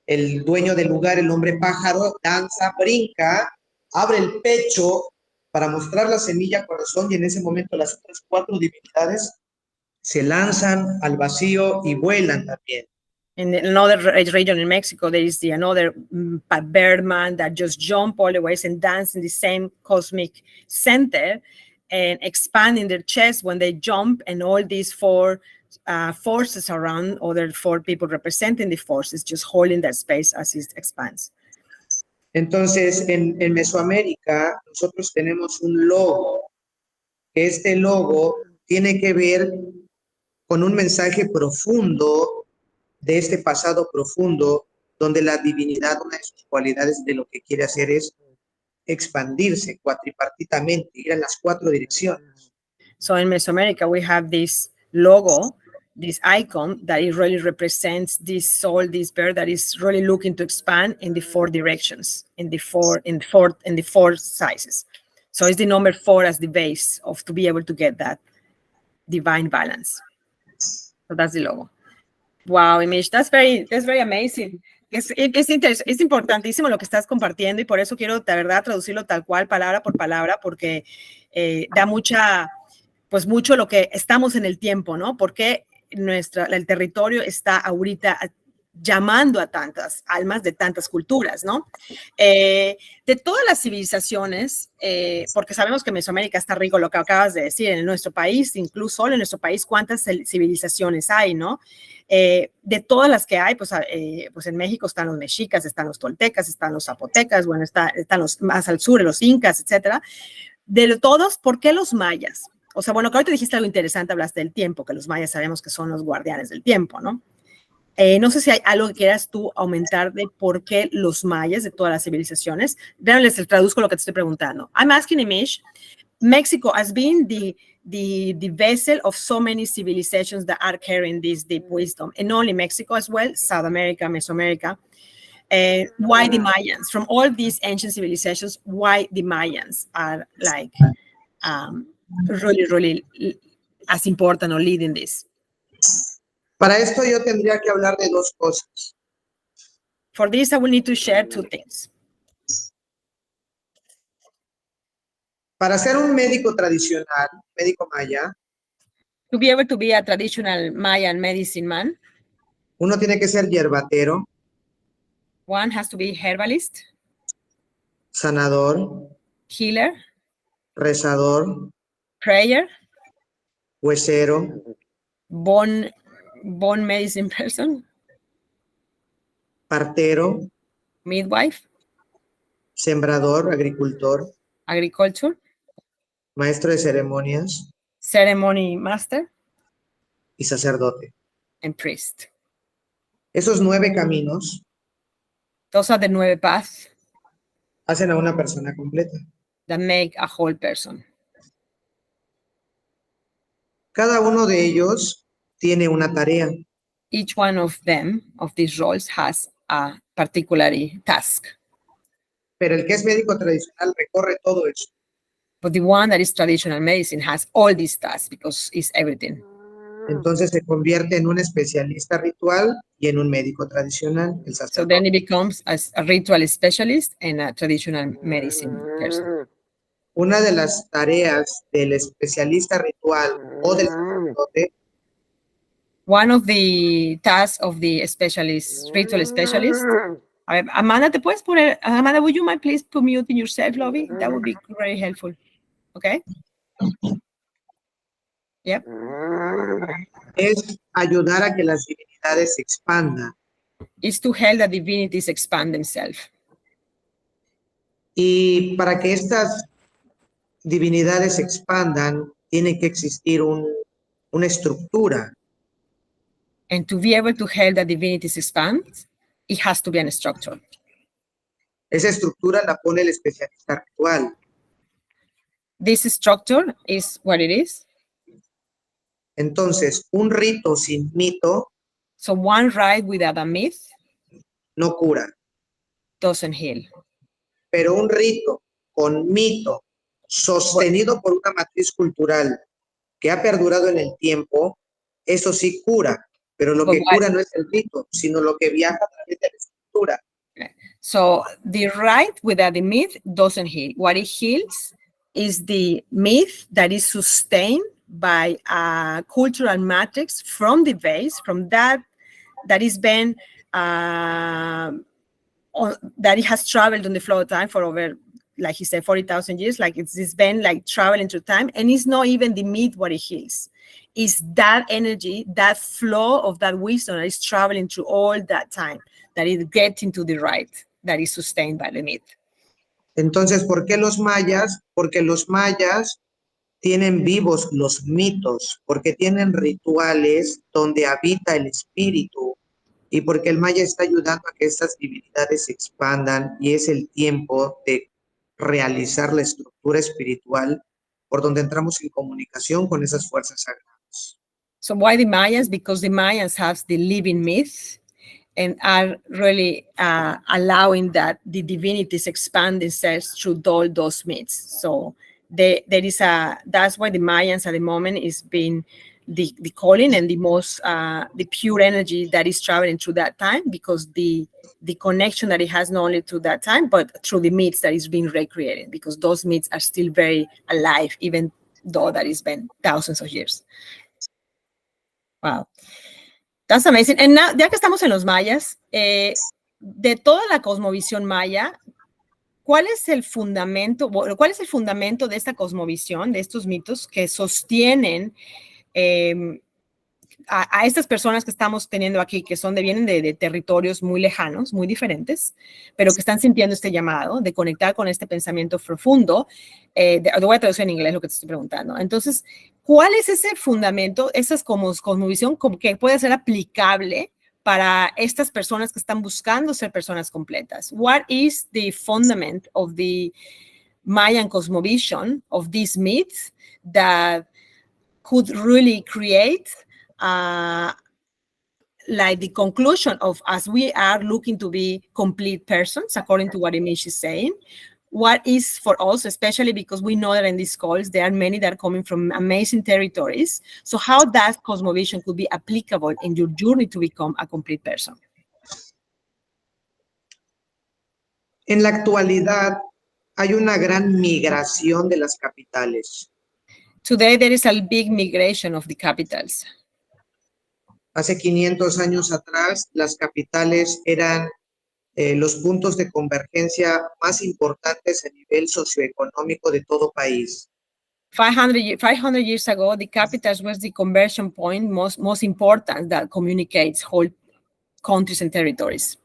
el dueño del lugar, el hombre pájaro, danza, brinca, abre el pecho para mostrar la semilla corazón, y en ese momento las otras 4 divinidades se lanzan al vacío y vuelan también. In another region in Mexico, there is another bird man that just jump all the ways and dance in the same cosmic center and expanding their chest when they jump, and all these 4 forces around, other 4 people representing the forces, just holding that space as it expands. Entonces, en Mesoamérica, nosotros tenemos un logo, que este logo tiene que ver con un mensaje profundo de este pasado profundo, donde la divinidad, una de sus cualidades de lo que quiere hacer es expandirse cuatripartitamente, ir en las 4 direcciones. So in Mesoamerica, we have this logo, this icon that it really represents this soul, this bird that is really looking to expand in the 4 directions, in the 4 sizes. So it's the number 4 as the base of to be able to get that divine balance. So that's the logo. Wow, Imish, that's very amazing. Es importantísimo lo que estás compartiendo y por eso quiero, de verdad, traducirlo tal cual, palabra por palabra, porque da mucho lo que estamos en el tiempo, ¿no? Porque el territorio está ahorita llamando a tantas almas de tantas culturas, ¿no? De todas las civilizaciones, porque sabemos que Mesoamérica está rico, lo que acabas de decir, en nuestro país, incluso solo en nuestro país, ¿cuántas civilizaciones hay, no? De todas las que hay, pues en México están los mexicas, están los toltecas, están los zapotecas, bueno, están los más al sur, los incas, etcétera. De todos, ¿por qué los mayas? O sea, bueno, que ahorita dijiste algo interesante, hablaste del tiempo, que los mayas sabemos que son los guardianes del tiempo, ¿no? No sé si hay algo que quieras tú aumentar de por qué los mayas de todas las civilizaciones. Les traduzco lo que te estoy preguntando. I'm asking Imish, Mexico has been the vessel of so many civilizations that are carrying this deep wisdom, and only Mexico as well, South America, Mesoamerica. Why the Mayans? From all these ancient civilizations, why the Mayans are like really as important or leading this? Para esto yo tendría que hablar de dos cosas. For this, I will need to share two things. Para ser un médico tradicional, médico maya, to be able to be a traditional Mayan medicine man, uno tiene que ser hierbatero, one has to be herbalist, sanador, healer, rezador, prayer, huesero, bone medicine person, partero, midwife, sembrador, agricultor, agriculture, maestro de ceremonias ceremony master, y sacerdote. and priest. Esos 9 caminos Those are the 9 paths hacen a una persona completa. that make a whole person. Cada uno de ellos tiene una tarea. Each one of them, of these roles, has a particular task. Pero el que es médico tradicional recorre todo eso. But the one that is traditional medicine has all these tasks because it's everything. Entonces se convierte en un especialista ritual y en un médico tradicional, el So sacerdote. then he becomes a ritual specialist and a traditional medicine person. Una de las tareas del especialista ritual o del sacerdote One of the tasks of the specialist, ritual specialist. A ver, Amanda, ¿te puedes poner? Amanda, would you mind please to mute yourself, Lovey? That would be very helpful. Okay? Yep. es ayudar a que las divinidades se expandan. Is to help the divinities expand themselves. Y para que estas divinidades se expandan, tiene que existir una estructura. And to be able to help the divinities expand, it has to be a structure. Esa estructura la pone el especialista ritual. This structure is what it is. Entonces, un rito sin mito So one rite without a myth no cura, doesn't heal. pero un rito con mito sostenido por una matriz cultural que ha perdurado en el tiempo, eso sí cura, pero lo que cura no es el rito, sino lo que viaja a través de la estructura. So the rite without the myth doesn't heal. What it heals is the myth that is sustained by a cultural matrix from the base, from that is been that it has traveled on the flow of time for over, like he said, 40,000 years. Like it's been like traveling through time, and it's not even the myth what it heals. It's that energy, that flow of that wisdom that is traveling through all that time, that it gets into the rite that is sustained by the myth. Entonces, ¿por qué los mayas? Porque los mayas tienen vivos los mitos, porque tienen rituales donde habita el espíritu y porque el maya está ayudando a que estas divinidades se expandan y es el tiempo de realizar la estructura espiritual por donde entramos en comunicación con esas fuerzas sagradas. So why the Mayans? Because the Mayans have the living myth and are really allowing that the divinities expand themselves through all those myths. So that's why the Mayans at the moment is being the calling and the most the pure energy that is traveling through that time, because the connection that it has not only through that time, but through the myths that is being recreated, because those myths are still very alive, even though that it's been thousands of years. Wow. That's amazing. And now, ya que estamos en los mayas, de toda la cosmovisión maya, ¿cuál es el fundamento de esta cosmovisión, de estos mitos que sostienen a estas personas que estamos teniendo aquí, que vienen de territorios muy lejanos, muy diferentes, pero que están sintiendo este llamado de conectar con este pensamiento profundo? Lo voy a traducir en inglés lo que te estoy preguntando. Entonces, ¿cuál es ese fundamento, esa cosmovisión que puede ser aplicable para estas personas que están buscando ser personas completas? What is the fundament of the Mayan cosmovision, of these myths, that could really create like the conclusion of, as we are looking to be complete persons, according to what Imish is saying, what is for us, especially because we know that in these calls, there are many that are coming from amazing territories. So how that cosmovision could be applicable in your journey to become a complete person? En la actualidad hay una gran migración de las capitales. Today, there is a big migration of the capitals. Hace 500 años atrás, las capitales eran los puntos de convergencia más importantes a nivel socioeconómico de todo país. 500 years ago, the capitals was the conversion point most important that communicates whole countries and territories.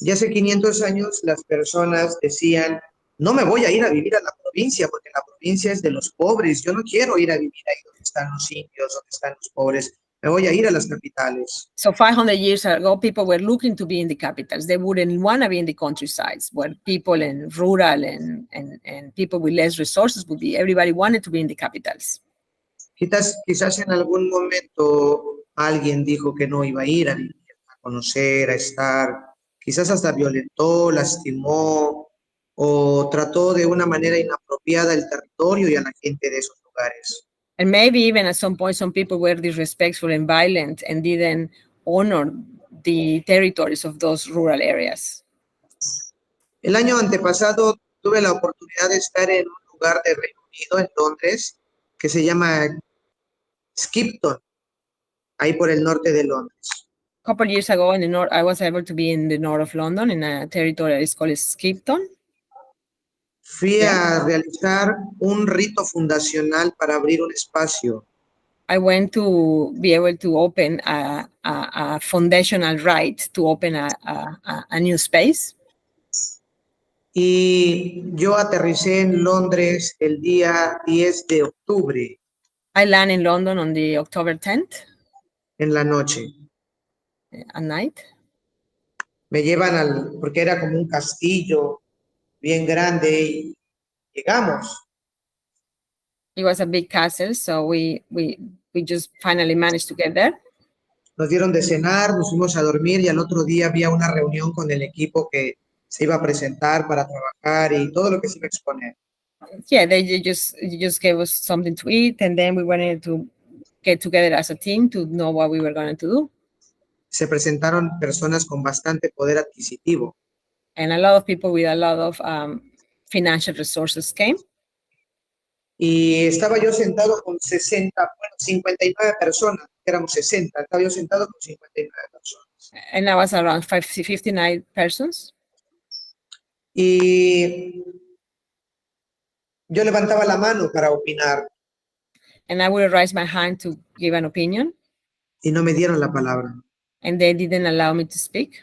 Y hace 500 años las personas decían, no me voy a ir a vivir a la provincia porque la provincia es de los pobres, yo no quiero ir a vivir ahí donde están los indios, donde están los pobres. Me voy a ir a las capitales. So 500 years ago, people were looking to be in the capitals. They wouldn't want to be in the countrysides, where people in rural and people with less resources would be. Everybody wanted to be in the capitals. Quizás en algún momento alguien dijo que no iba a ir a vivir, a conocer, a estar. Quizás hasta violentó, lastimó o trató de una manera inapropiada el territorio y a la gente de esos lugares. And maybe even at some point, some people were disrespectful and violent and didn't honor the territories of those rural areas. El año antepasado tuve la oportunidad de estar en un lugar de Reino Unido, en Londres, que se llama Skipton, ahí por el norte de Londres. A couple of years ago in the north, I was able to be in the north of London in a territory that is called Skipton. Fui a realizar un rito fundacional para abrir un espacio. I went to be able to open a foundational rite to open a new space. Y yo aterricé en Londres el día 10 de octubre. I landed in London on the October 10th. En la noche. At night. Me llevan porque era como un castillo bien grande y llegamos. It was a big castle, so we just finally managed to get there. Nos dieron de cenar, nos fuimos a dormir y al otro día había una reunión con el equipo que se iba a presentar para trabajar y todo lo que se iba a exponer. Yeah, they just gave us something to eat, and then we wanted to get together as a team to know what we were going to do. Se presentaron personas con bastante poder adquisitivo. And a lot of people with a lot of financial resources came. Y estaba yo sentado con 59 personas, éramos 60, estaba yo sentado con 59 personas. And I was around 59 persons. Y yo levantaba la mano para opinar. And I would raise my hand to give an opinion. Y no me dieron la palabra. And they didn't allow me to speak.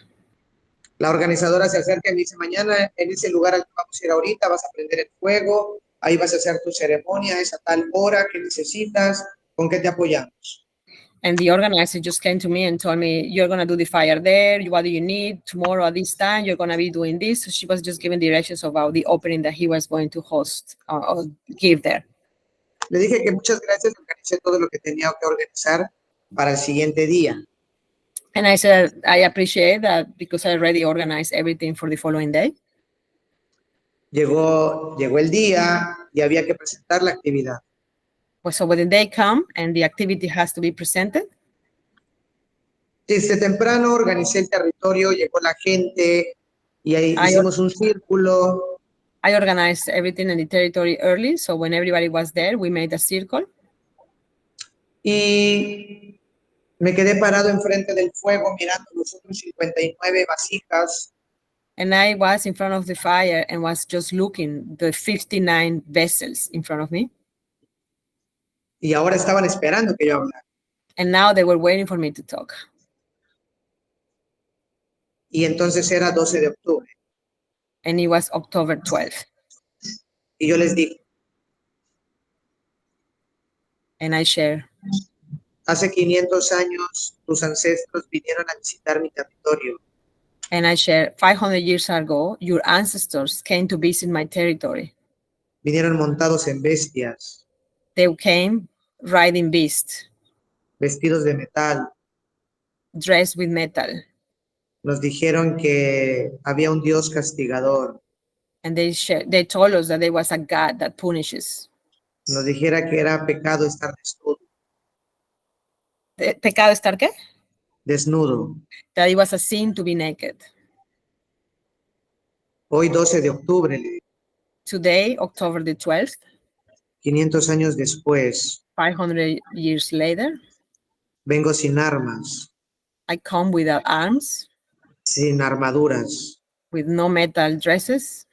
La organizadora se acerca y me dice, mañana en ese lugar al que vamos a ir ahorita vas a prender el fuego, ahí vas a hacer tu ceremonia, es a tal hora, ¿qué necesitas? ¿Con qué te apoyamos? And the organizer just came to me and told me, you're going to do the fire there, what do you need? Tomorrow at this time, you're going to be doing this. So she was just giving directions about the opening that he was going to host or give there. Le dije que muchas gracias, organicé todo lo que tenía que organizar para el siguiente día. And I said, I appreciate that because I already organized everything for the following day. Llegó el día, y había que presentar la actividad. Well, so when the day come and the activity has to be presented, Desde temprano organicé el territorio, llegó la gente y ahí hicimos un círculo. I organized everything in the territory early. So when everybody was there, we made a circle. Y me quedé parado enfrente del fuego mirando los otros 59 vasijas. And I was in front of the fire and was just looking the 59 vessels in front of me. Y ahora estaban esperando que yo hablara. And now they were waiting for me to talk. Y entonces era 12 de octubre. And it was October 12th. Y yo les dije, And I shared, hace 500 años tus ancestros vinieron a visitar mi territorio. and I shared 500 years ago, your ancestors came to visit my territory. Vinieron montados en bestias, They came riding beasts, vestidos de metal. dressed with metal. Nos dijeron que había un Dios castigador. And they told us that there was a God that punishes. Nos dijera que era pecado estar desnudo. ¿Pecado estar qué? Desnudo. That it was a sin to be naked. Hoy 12 de octubre, le digo, Today, October the 12th, 500 años después, 500 years later, vengo sin armas, I come without arms, sin armaduras, with no metal dresses,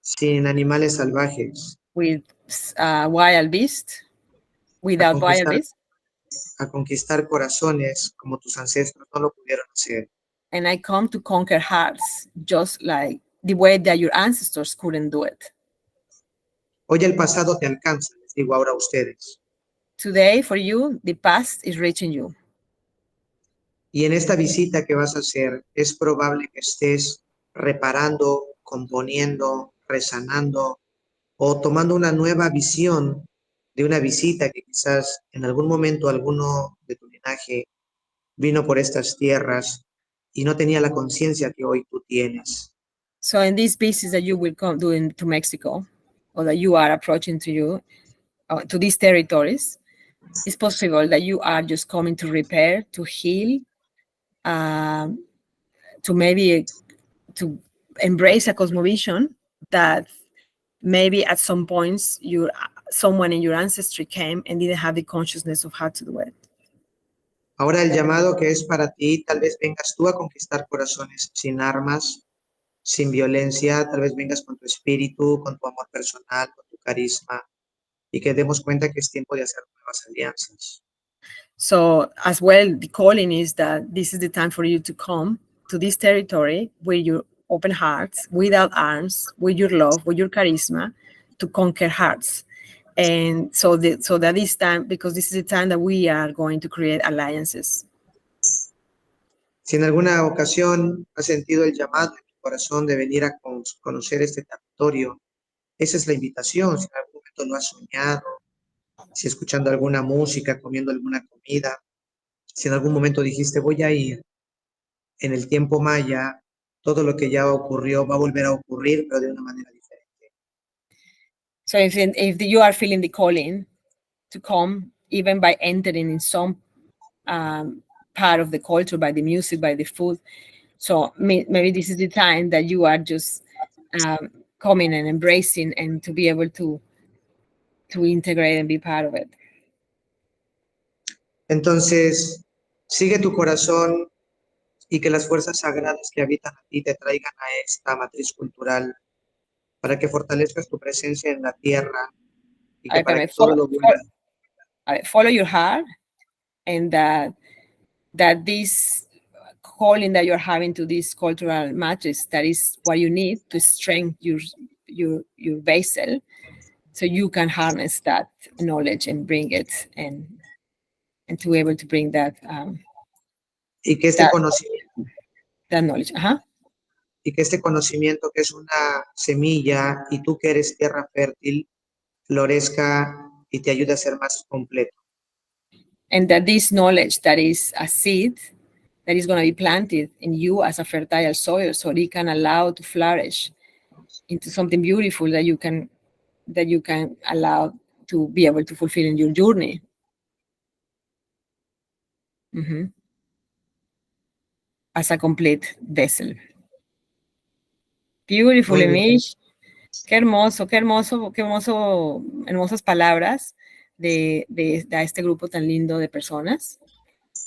sin animales salvajes, with wild beasts, without wild beasts, a conquistar corazones como tus ancestros no lo pudieron hacer. and I come to conquer hearts, just like the way that your ancestors couldn't do it. Hoy el pasado te alcanza, les digo ahora a ustedes. Today, for you, the past is reaching you. Y en esta visita que vas a hacer, es probable que estés reparando, componiendo, resanando o tomando una nueva visión de una visita que quizás en algún momento alguno de tu linaje vino por estas tierras y no tenía la conciencia que hoy tú tienes. So in these visits that you will come doing to Mexico, or that you are approaching to you, to these territories, it's possible that you are just coming to repair, to heal, to maybe to embrace a cosmovision that maybe at some points someone in your ancestry came and didn't have the consciousness of how to do it. Ahora el llamado que es para ti, tal vez vengas tú a conquistar corazones sin armas, sin violencia, tal vez vengas con tu espíritu, con tu amor personal, con tu carisma, y que demos cuenta que es tiempo de hacer nuevas alianzas. So as well, the calling is that this is the time for you to come to this territory with your open hearts, without arms, with your love, with your charisma, to conquer hearts. And so that this time, because this is the time that we are going to create alliances. Si en alguna ocasión has sentido el llamado en tu corazón de venir a conocer este territorio, esa es la invitación. Si en algún momento lo has soñado, si escuchando alguna música, comiendo alguna comida, si en algún momento dijiste voy a ir, en el tiempo maya, todo lo que ya ocurrió va a volver a ocurrir, pero de una manera diferente. So if you are feeling the calling to come, even by entering in some part of the culture, by the music, by the food, so maybe this is the time that you are just coming and embracing and to be able to integrate and be part of it. Entonces, sigue tu corazón y que las fuerzas sagradas que habitan a ti te traigan a esta matriz cultural para que fortalezcas tu presencia en la tierra y que para que todo lo bueno. Follow your heart, and that this calling that you're having to this cultural matrix, that is what you need to strengthen your vessel, so you can harness that knowledge and bring it and to be able to bring that y que este conocimiento, that knowledge. Y que este conocimiento que es una semilla y tú que eres tierra fértil, florezca y te ayude a ser más completo. And that this knowledge that is a seed that is going to be planted in you as a fertile soil, so it can allow to flourish into something beautiful that you can that you can allow to be able to fulfill in your journey. As a complete vessel. Beautiful, Imish. Qué hermoso, qué hermoso, qué hermoso, hermosas palabras de este grupo tan lindo de personas.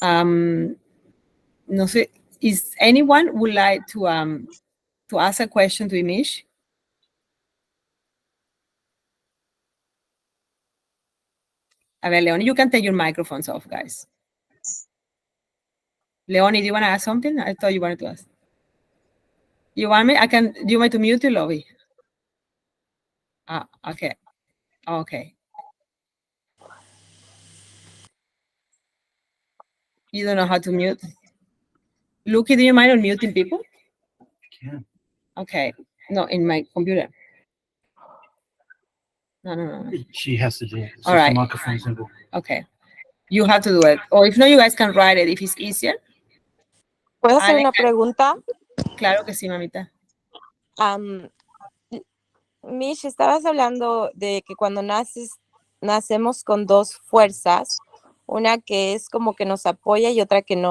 No sé, is anyone would like to ask a question to Imish? A ver, Leonie, you can take your microphones off, guys. Leonie, do you want to ask something? I thought you wanted to ask. You want me? Do you want me to mute your lobby? Okay. Okay. You don't know how to mute? Lucky, do you mind unmuting people? Yeah. Okay. No, in my computer. No. She has to do it. All right. Okay. You have to do it. Or if not, you guys can write it if it's easier. ¿Puedo hacer una pregunta? Claro que sí, mamita. Mish, estabas hablando de que cuando nacemos con dos fuerzas, una que es como que nos apoya y otra que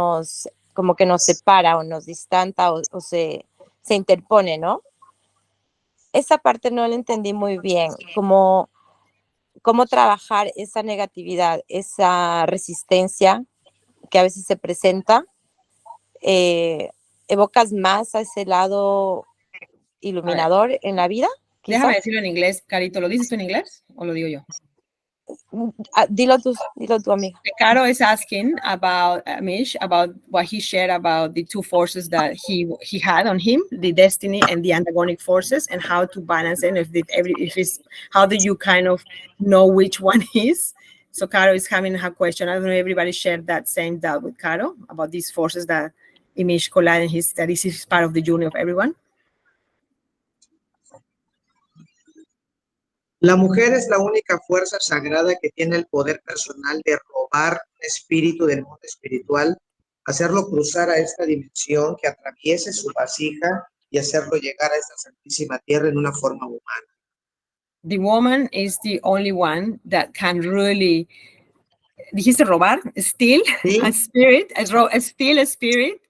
como que nos separa o nos distanta o se interpone, ¿no? Esa parte no la entendí muy bien, cómo trabajar esa negatividad, esa resistencia que a veces se presenta. ¿Evocas más a ese lado iluminador en la vida? ¿Quizá? Déjame decirlo en inglés, Carito. ¿Lo dices tú en inglés o lo digo yo? Dilo tú, amiga. Caro is asking about Mish, about what he shared about the two forces that he had on him, the destiny and the antagonic forces, and how to balance it. How do you kind of know which one is? So Caro is having her question. I don't know if everybody shared that same doubt with Caro about these forces that Imish collide, and that is part of the journey of everyone. La mujer es la única fuerza sagrada que tiene el poder personal de robar un espíritu del mundo espiritual, hacerlo cruzar a esta dimensión, que atraviese su vasija y hacerlo llegar a esta santísima tierra en una forma humana. The woman is the only one that can really, dijiste robar, steal a spirit, steal a spirit,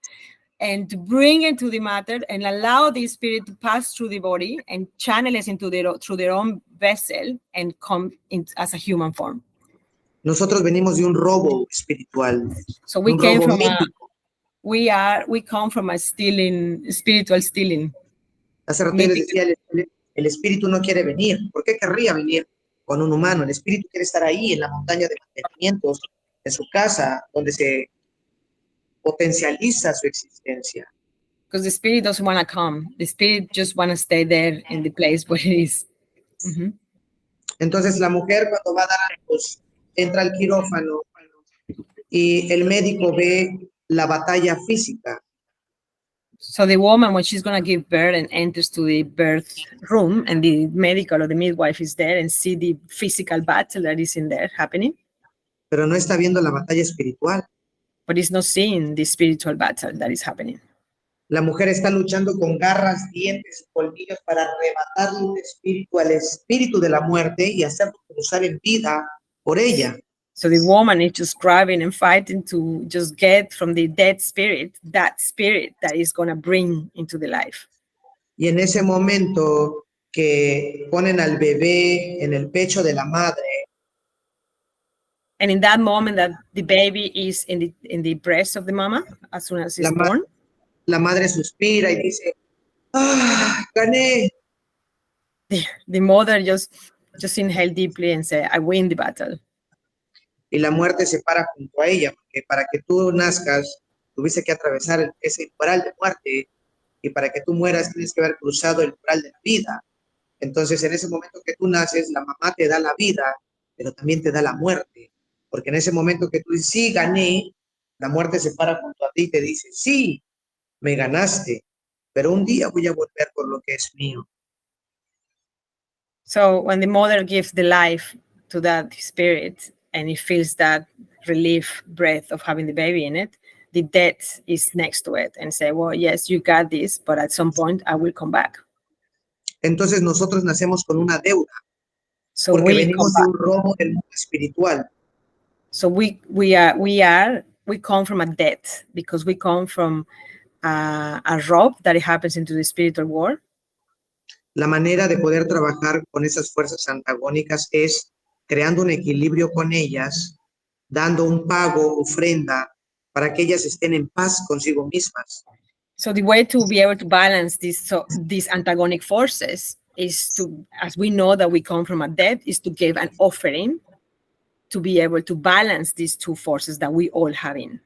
and to bring it to the matter and allow the spirit to pass through the body and channel it through their own vessel and come in as a human form. Nosotros venimos de un robo espiritual. So we come from a spiritual stealing. Hace rato les decía, el espíritu no quiere venir. ¿Por qué querría venir con un humano? El espíritu quiere estar ahí en la montaña de mantenimientos, en su casa, donde se potencializa su existencia. Because the spirit doesn't want to come. The spirit just want to stay there in the place where it is. Entonces la mujer cuando va a dar a luz, entra al quirófano y el médico ve la batalla física. So the woman, when she's going to give birth and enters to the birth room, and the medical or the midwife is there and see the physical battle that is in there happening. Pero no está viendo la batalla espiritual. But it's not seeing the spiritual battle that is happening. La mujer está luchando con garras, dientes y colmillos para arrebatarle un espíritu al espíritu de la muerte y hacerlo cruzar en vida por ella. So the woman is just grabbing and fighting to just get from the dead spirit that is going to bring into the life. Y en ese momento que ponen al bebé en el pecho de la madre, and in that moment that the baby is in the breast of the mama, as soon as it's born, la madre suspira y dice, ¡ah, gané! The mother just inhale deeply and say, I win the battle. Y la muerte se para junto a ella, porque para que tú nazcas, tuviste que atravesar ese umbral de muerte, y para que tú mueras tienes que haber cruzado el umbral de la vida. Entonces, en ese momento que tú naces, la mamá te da la vida, pero también te da la muerte, porque en ese momento que tú dices, sí, gané, la muerte se para junto a ti y te dice, sí, me ganaste, pero un día voy a volver por lo que es mío. So when the mother gives the life to that spirit and it feels that relief breath of having the baby in it, the death is next to it and say, well, yes, you got this, but at some point I will come back. Entonces nosotros nacemos con una deuda. So porque we venimos de un robo del mundo espiritual. So we come from a debt because we come from a rob that it happens into the spiritual world. La manera de poder trabajar con esas fuerzas antagónicas es creando un equilibrio con ellas, dando un pago, ofrenda, para que ellas estén en paz consigo mismas. So the way to be able to balance these antagonic forces is to, as we know that we come from a debt, is to give an offering to be able to balance these two forces that we all have in.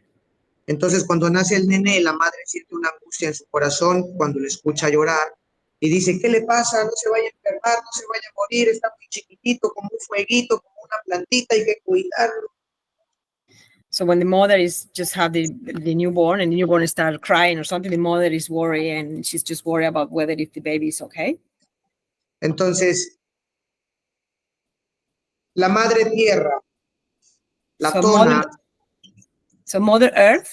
Entonces, cuando nace el nene, la madre siente una angustia en su corazón cuando le escucha llorar y dice, ¿qué le pasa? No se vaya a enfermar, no se vaya a morir, está muy chiquitito, como un fueguito, como una plantita, hay que cuidarlo. So when the mother is just have the newborn and the newborn start crying or something, the mother is worried and she's just worried about whether if the baby is okay. Entonces, la madre tierra, la So tona, Mother Earth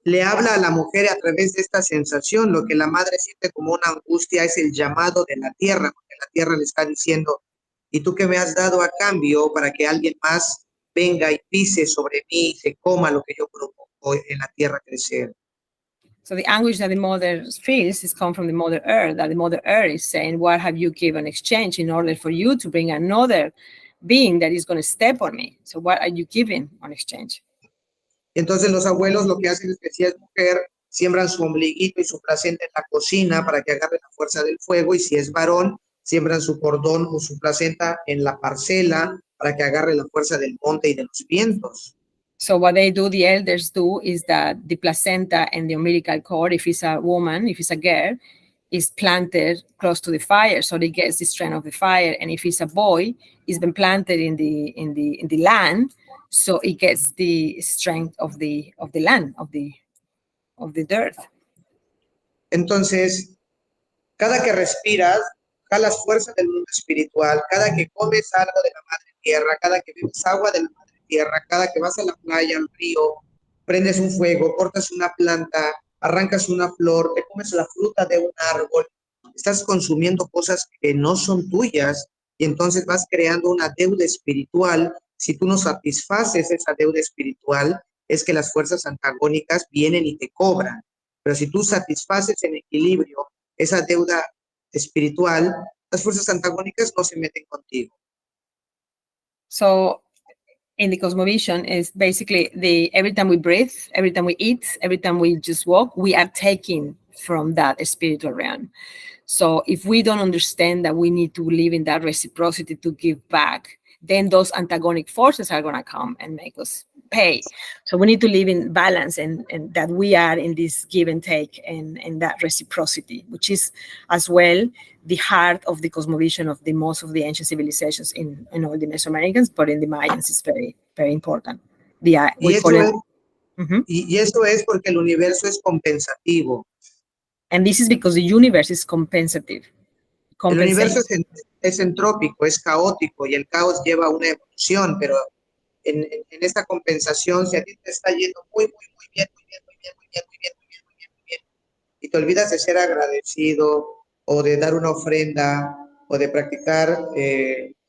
le habla a la mujer a través de esta sensación. Lo que la madre siente como una angustia es el llamado de la tierra, porque la tierra le está diciendo, ¿y tú qué me has dado a cambio para que alguien más venga y pise sobre mí y se coma lo que yo provoco en la tierra crecer? So the anguish that the mother feels is come from the Mother Earth, that the Mother Earth is saying, what have you given exchange in order for you to bring another being that is going to step on me? So what are you giving on exchange? Entonces los abuelos lo que hacen es que si es mujer, siembran su ombliguito y su placenta en la cocina para que agarre la fuerza del fuego, y si es varón, siembran su cordón o su placenta en la parcela para que agarre la fuerza del monte y de los vientos. So what they do, the elders do, is that the placenta and the umbilical cord, if it's a woman, if it's a girl, is planted close to the fire, so it gets the strength of the fire. And if it's a boy, it's been planted in the land, so it gets the strength of the land, of the dirt. Entonces, cada que respiras, jalas fuerza del mundo espiritual. Cada que comes algo de la madre tierra, cada que bebes agua de la madre tierra, cada que vas a la playa, al río, prendes un fuego, cortas una planta, arrancas una flor, te comes la fruta de un árbol, estás consumiendo cosas que no son tuyas, y entonces vas creando una deuda espiritual. Si tú no satisfaces esa deuda espiritual, es que las fuerzas antagónicas vienen y te cobran. Pero si tú satisfaces en equilibrio esa deuda espiritual, las fuerzas antagónicas no se meten contigo. So in the cosmovision is basically every time we breathe, every time we eat, every time we just walk, we are taking from that spiritual realm. So if we don't understand that we need to live in that reciprocity to give back, then those antagonic forces are going to come and make us pay. So we need to live in balance and that we are in this give and take and that reciprocity, which is as well the heart of the cosmovision of the most of the ancient civilizations in all the Mesoamericans, but in the Mayans it's very, very important. Y eso es porque el universo es compensativo. And this is because the universe is compensative. El universo es entrópico, es caótico, y el caos lleva a una evolución, pero en esta compensación, si a ti te está yendo muy bien, y te olvidas de ser agradecido, o de dar una ofrenda, o de practicar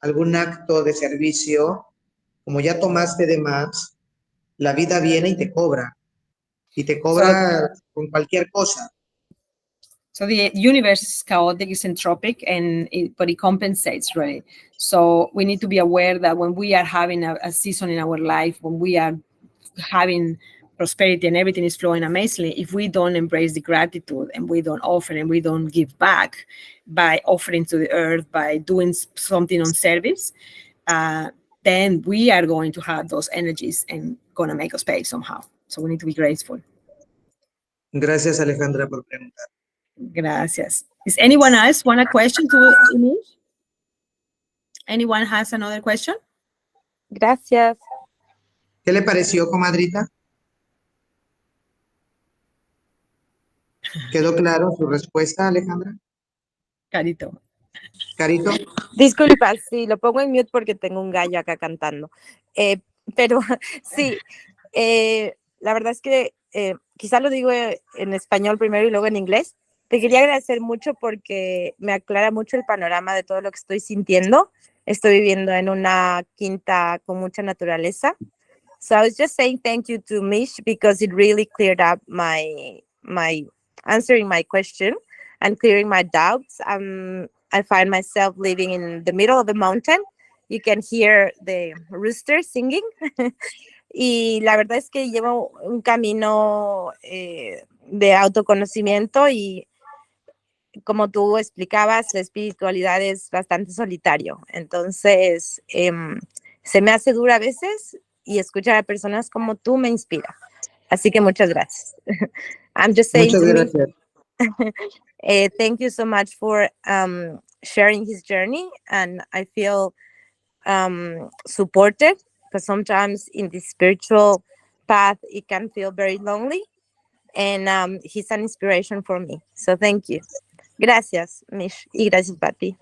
algún acto de servicio, como ya tomaste de más, la vida viene y te cobra con cualquier cosa. So the universe is chaotic, it's entropic, but it compensates, right? So we need to be aware that when we are having a season in our life, when we are having prosperity and everything is flowing amazingly, if we don't embrace the gratitude and we don't offer and we don't give back by offering to the earth, by doing something on service, then we are going to have those energies and going to make us pay somehow. So we need to be grateful. Gracias, Alejandra, por preguntar. Gracias. Does anyone else want a question to Imish? Anyone has another question? Gracias. ¿Qué le pareció, comadrita? ¿Quedó claro su respuesta, Alejandra? Carito. Carito. Disculpa, sí, lo pongo en mute porque tengo un gallo acá cantando. Pero sí, la verdad es que quizá lo digo en español primero y luego en inglés. Te quería agradecer mucho porque me aclara mucho el panorama de todo lo que estoy sintiendo. Estoy viviendo en una quinta con mucha naturaleza. So I was just saying thank you to Mish because it really cleared up my answering my question and clearing my doubts. I find myself living in the middle of the mountain. You can hear the rooster singing. Y la verdad es que llevo un camino de autoconocimiento y como tú explicabas, la espiritualidad es bastante solitario. Entonces, se me hace dura a veces y escuchar a personas como tú me inspira. Así que muchas gracias. I'm just saying Muchas to me, gracias. thank you so much for sharing his journey, and I feel supported because sometimes in the spiritual path it can feel very lonely, and he's an inspiration for me. So thank you. Gracias, Mish, y gracias, Pati.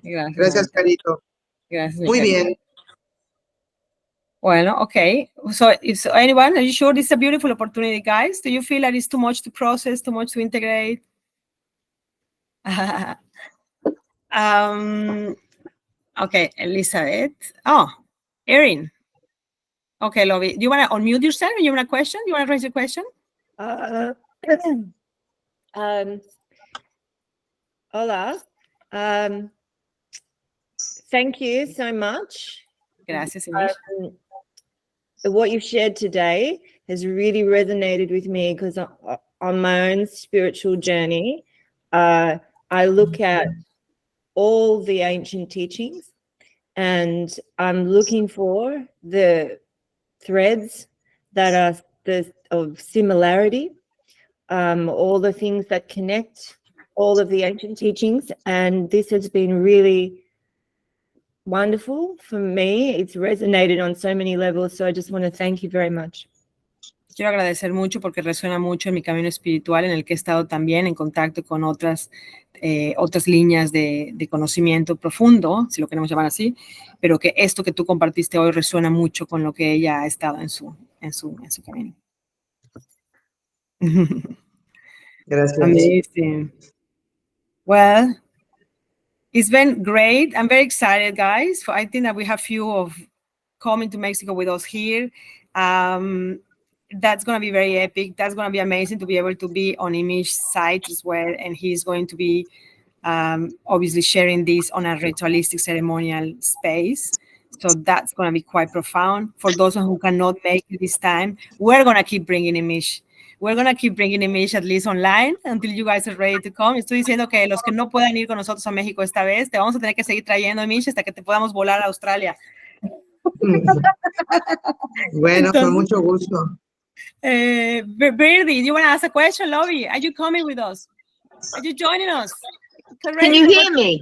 Gracias, Carito. Gracias, Muy bien. Bueno, okay. So, anyone, are you sure this is a beautiful opportunity, guys? Do you feel that it's too much to process, too much to integrate? Okay, Elizabeth. Oh, Erin. Okay, Lovey. Do you want to unmute yourself? You want a question? You want to raise a question? Hola. Thank you so much. Gracias, Imish. What you've shared today has really resonated with me because on my own spiritual journey, I look at all the ancient teachings and I'm looking for the threads that are of similarity, all the things that connect all of the ancient teachings, and this has been really wonderful for me. It's resonated on so many levels, so I just want to thank you very much. Quiero agradecer mucho porque resuena mucho en mi camino espiritual en el que he estado también en contacto con otras líneas de conocimiento profundo, si lo queremos llamar así, pero que esto que tú compartiste hoy resuena mucho con lo que ella ha estado en su camino. Gracias. Amazing. Well, it's been great. I'm very excited, guys. I think that we have few of coming to Mexico with us here. That's going to be very epic. That's going to be amazing to be able to be on Imish's site as well. And he's going to be obviously sharing this on a ritualistic ceremonial space. So that's going to be quite profound. For those who cannot make it this time, we're going to keep bringing Imish. We're going to keep bringing Imish at least online until you guys are ready to come. Estoy diciendo que los que no puedan ir con nosotros a México esta vez, te vamos a tener que seguir trayendo, Imish, hasta que te podamos volar a Australia. Bueno, con mucho gusto. Birdie, do you want to ask a question, Lovey? Are you coming with us? Are you joining us? Can you hear me?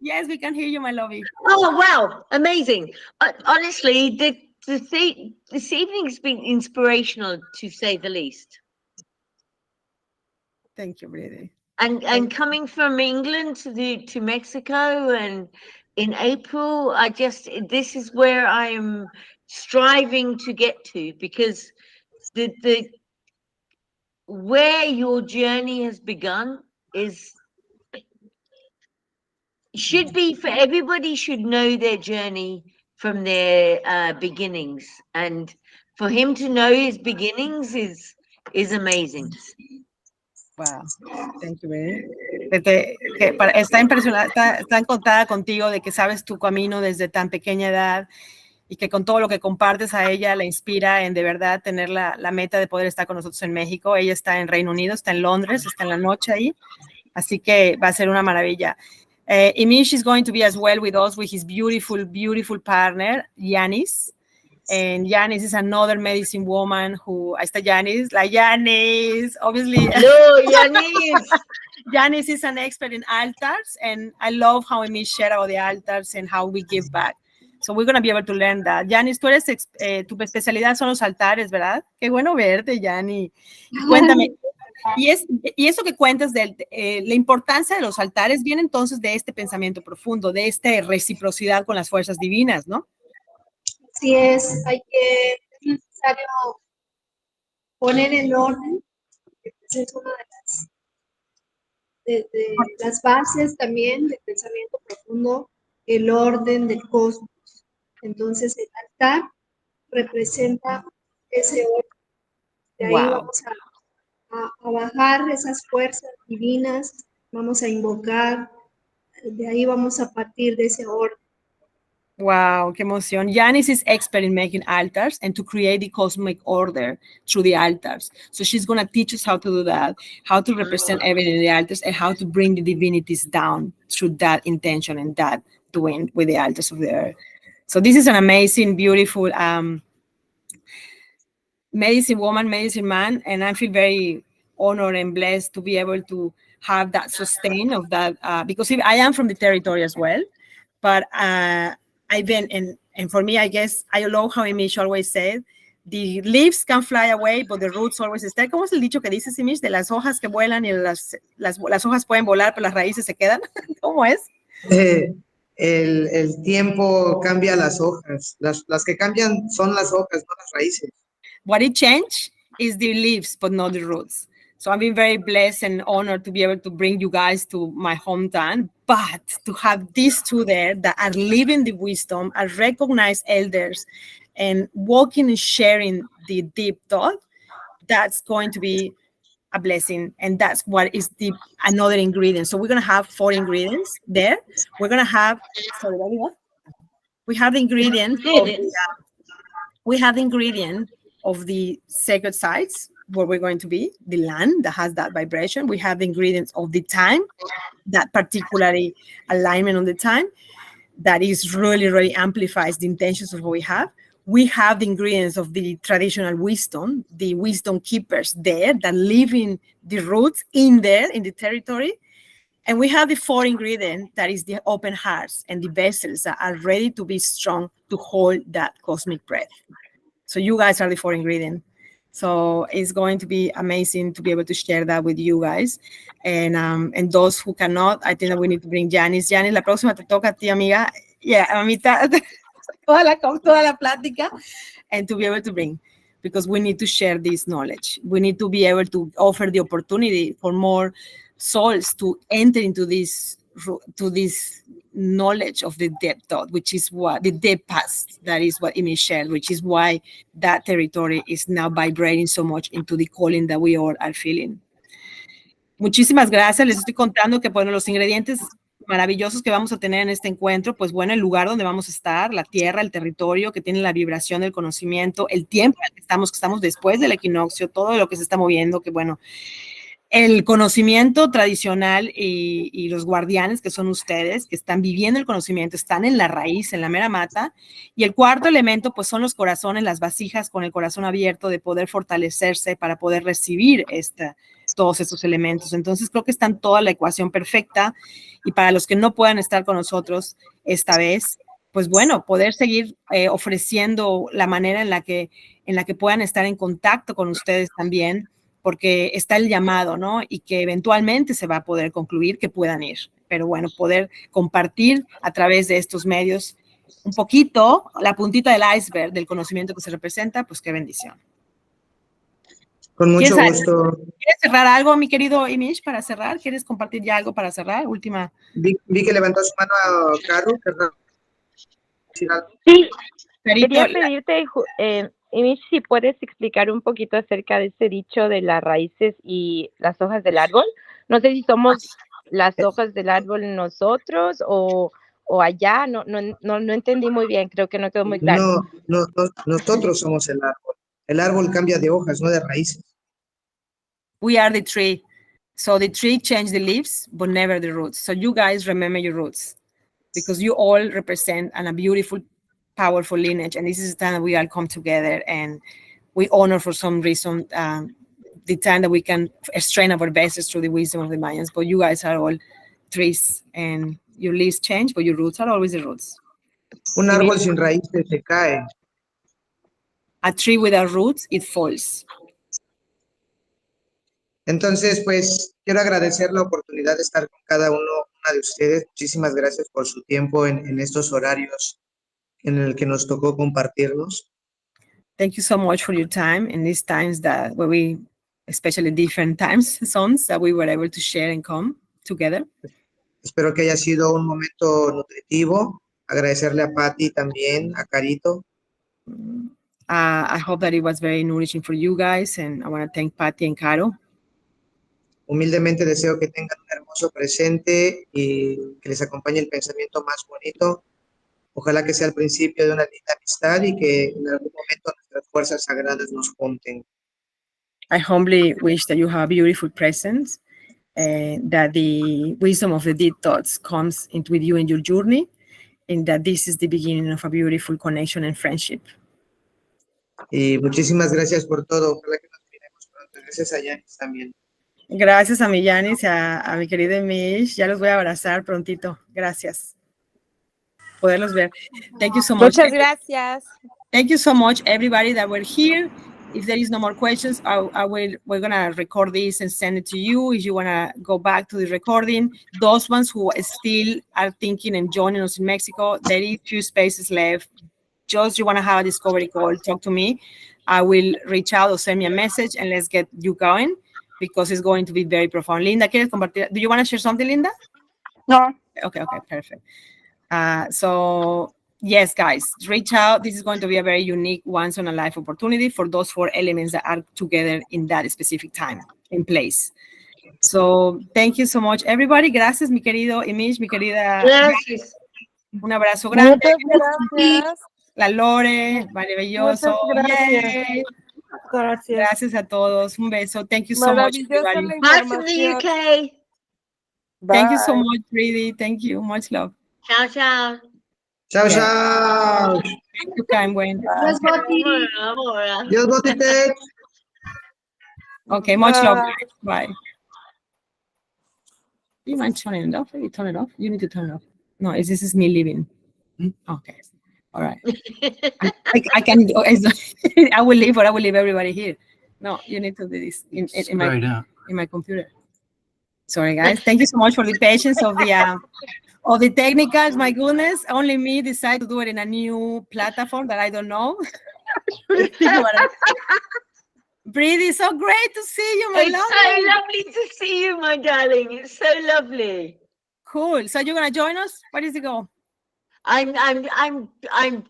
Yes, we can hear you, my lovey. Oh, wow. Amazing. Honestly, this evening's been inspirational, to say the least. Thank you, Birdie. And coming from England to Mexico, and in April, this is where I'm striving to get to, because the where your journey has begun should be for everybody, should know their journey from their beginnings, and for him to know his beginnings is amazing. Wow, thank you, baby. Está impresionada, está encantada contigo de que sabes tu camino desde tan pequeña edad y que con todo lo que compartes a ella la inspira en de verdad tener la meta de poder estar con nosotros en México. Ella está en Reino Unido, está en Londres, está en la noche ahí, así que va a ser una maravilla. Imish is going to be as well with us with his beautiful, beautiful partner, Yanis. And Yanis is another medicine woman who, ahí está Yanis, la Yanis, obviously. Hello, Yanis. Yanis is an expert in altars, and I love how Imish shared about the altars and how we give back. So we're going to be able to learn that. Yanis, tú eres, tu especialidad son los altares, ¿verdad? Qué bueno verte, Yanis. Cuéntame. Y eso que cuentas de la importancia de los altares viene entonces de este pensamiento profundo, de esta reciprocidad con las fuerzas divinas, ¿no? Así es necesario poner en orden. Es una de las bases también del pensamiento profundo, el orden del cosmos. Entonces, el altar representa ese orden. De ahí Wow. vamos a bajar esas fuerzas divinas, vamos a invocar, de ahí vamos a partir de ese orden. Wow, qué emoción. Janice is expert in making altars and to create the cosmic order through the altars. So she's going to teach us how to do that, how to represent everything in the altars, and how to bring the divinities down through that intention and that doing with the altars of the earth. So this is an amazing, beautiful medicine woman, medicine man, and I feel very honored and blessed to be able to have that sustain of that, because I am from the territory as well, but I've been, and for me, I guess, I love how Imish always said, the leaves can fly away, but the roots always stay. ¿Cómo es el dicho que dices, Imish? De las hojas que vuelan y las hojas pueden volar, pero las raíces se quedan. ¿Cómo es? El tiempo cambia las hojas. Las que cambian son las hojas, no las raíces. What it changed is the leaves, but not the roots. So I've been very blessed and honored to be able to bring you guys to my hometown, but to have these two there that are living the wisdom, are recognized elders, and walking and sharing the deep thought, that's going to be a blessing. And that's what is the another ingredient. So we're going to have 4 ingredients there. We're going to have, sorry, we have the ingredient of the, we have the ingredient of the sacred sites where we're going to be, the land that has that vibration. We have the ingredients of the time, that particularly alignment on the time, that is really, really amplifies the intentions of what we have. We have the ingredients of the traditional wisdom, the wisdom keepers there that live in the roots in there, in the territory. And we have the 4 ingredients, that is the open hearts and the vessels that are ready to be strong to hold that cosmic breath. So you guys are the 4 ingredients. So it's going to be amazing to be able to share that with you guys. And those who cannot, I think that we need to bring Janice. Janice, la próxima te toca a ti, amiga. Yeah, a mitad, toda la plática. And to be able to bring, because we need to share this knowledge. We need to be able to offer the opportunity for more souls to enter into this, to this knowledge of the deep thought, which is what the deep past, that is what Imish shared, which is why that territory is now vibrating so much into the calling that we all are feeling. Muchísimas gracias. Les estoy contando que, bueno, los ingredientes maravillosos que vamos a tener en este encuentro, pues bueno, el lugar donde vamos a estar, la tierra, el territorio que tiene la vibración del conocimiento, el tiempo en el que estamos después del equinoccio, todo lo que se está moviendo, que bueno, el conocimiento tradicional y los guardianes que son ustedes, que están viviendo el conocimiento, están en la raíz, en la mera mata. Y el cuarto elemento, pues son los corazones, las vasijas con el corazón abierto de poder fortalecerse para poder recibir todos estos elementos. Entonces creo que están toda la ecuación perfecta. Y para los que no puedan estar con nosotros esta vez, pues bueno, poder seguir ofreciendo la manera en la que puedan estar en contacto con ustedes también, porque está el llamado, ¿no? Y que eventualmente se va a poder concluir que puedan ir. Pero bueno, poder compartir a través de estos medios un poquito, la puntita del iceberg del conocimiento que se representa, pues qué bendición. Con mucho gusto. ¿Quieres cerrar algo, mi querido Imish, para cerrar? ¿Quieres compartir ya algo para cerrar? Última. Vi que levantó su mano Caro. Sí, quería pedirte, Imish, si puedes explicar un poquito acerca de ese dicho de las raíces y las hojas del árbol. No sé si somos las hojas del árbol nosotros o allá, no entendí muy bien, creo que no quedó muy claro. No, nosotros somos el árbol. El árbol cambia de hojas, no de raíces. We are the tree. So the tree changed the leaves, but never the roots. So you guys remember your roots, because you all represent a beautiful, powerful lineage. And this is the time that we all come together and we honor for some reason the time that we can strain our vessels through the wisdom of the Mayans. But you guys are all trees and your leaves change, but your roots are always the roots. Un árbol sin raíces se cae. A tree without roots, it falls. Entonces, pues, quiero agradecer la oportunidad de estar con cada una de ustedes. Muchísimas gracias por su tiempo en estos horarios en el que nos tocó compartirlos. Thank you so much for your time in these times that where we, especially different times zones that we were able to share and come. together. Espero que haya sido un momento nutritivo. Agradecerle a Patty también, a Carito. I hope that it was very nourishing for you guys, and I want to thank Patty and Caro. Humildemente deseo que tengan un hermoso presente y que les acompañe el pensamiento más bonito. Ojalá que sea el principio de una linda amistad y que en algún momento nuestras fuerzas sagradas nos junten. I humbly wish that you have a beautiful presence, that the wisdom of the deep thoughts comes with you in your journey, and that this is the beginning of a beautiful connection and friendship. Y muchísimas gracias por todo. Ojalá que nos miremos pronto. Gracias a Yanis también. Gracias a mi Yanis y a mi querido Imish. Ya los voy a abrazar prontito. Gracias. Poderlos ver. Thank you so much. Muchas gracias. Thank you so much, everybody that were here. If there is no more questions, we're gonna record this and send it to you. If you wanna go back to the recording, those ones who still are thinking and joining us in Mexico, there is few spaces left. Just you wanna have a discovery call, talk to me. I will reach out or send me a message and let's get you going because it's going to be very profound. Linda, ¿quieres compartir? Do you wanna share something, Linda? No. Okay, perfect. So yes, guys, reach out. This is going to be a very unique once in a life opportunity for those 4 elements that are together in that specific time and place. So thank you so much, everybody. Gracias, mi querido Imish, mi querida. Gracias. Un abrazo grande. Muchas gracias. La Lore, maravilloso. Muchas gracias. Yay. Gracias. Gracias a todos. Un beso. Thank you so much, Maravillosa everybody. la Bye from the información. UK. Thank you so Bye. much, Preeti. Thank you. Much love. Ciao, ciao. Chao, Yeah. chao. Thank you, kind Gwen. Dios, Boti. Amor. Dios, Botite. Okay, much love, guys. Bye. Do you mind turning it off? Maybe turn it off. You need to turn it off. No, this is me leaving. Okay. All right. I can. I will leave, but I will leave everybody here. No, you need to do this in my computer. Sorry, guys. Thank you so much for the patience of the technicals. My goodness, only me decide to do it in a new platform that I don't know. Breathe, it's so great to see you, my It's love. so lovely to see you, my darling. It's so lovely. Cool. So you're gonna join us? Where is it go?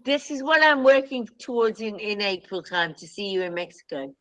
This is what I'm working towards in April time to see you in Mexico.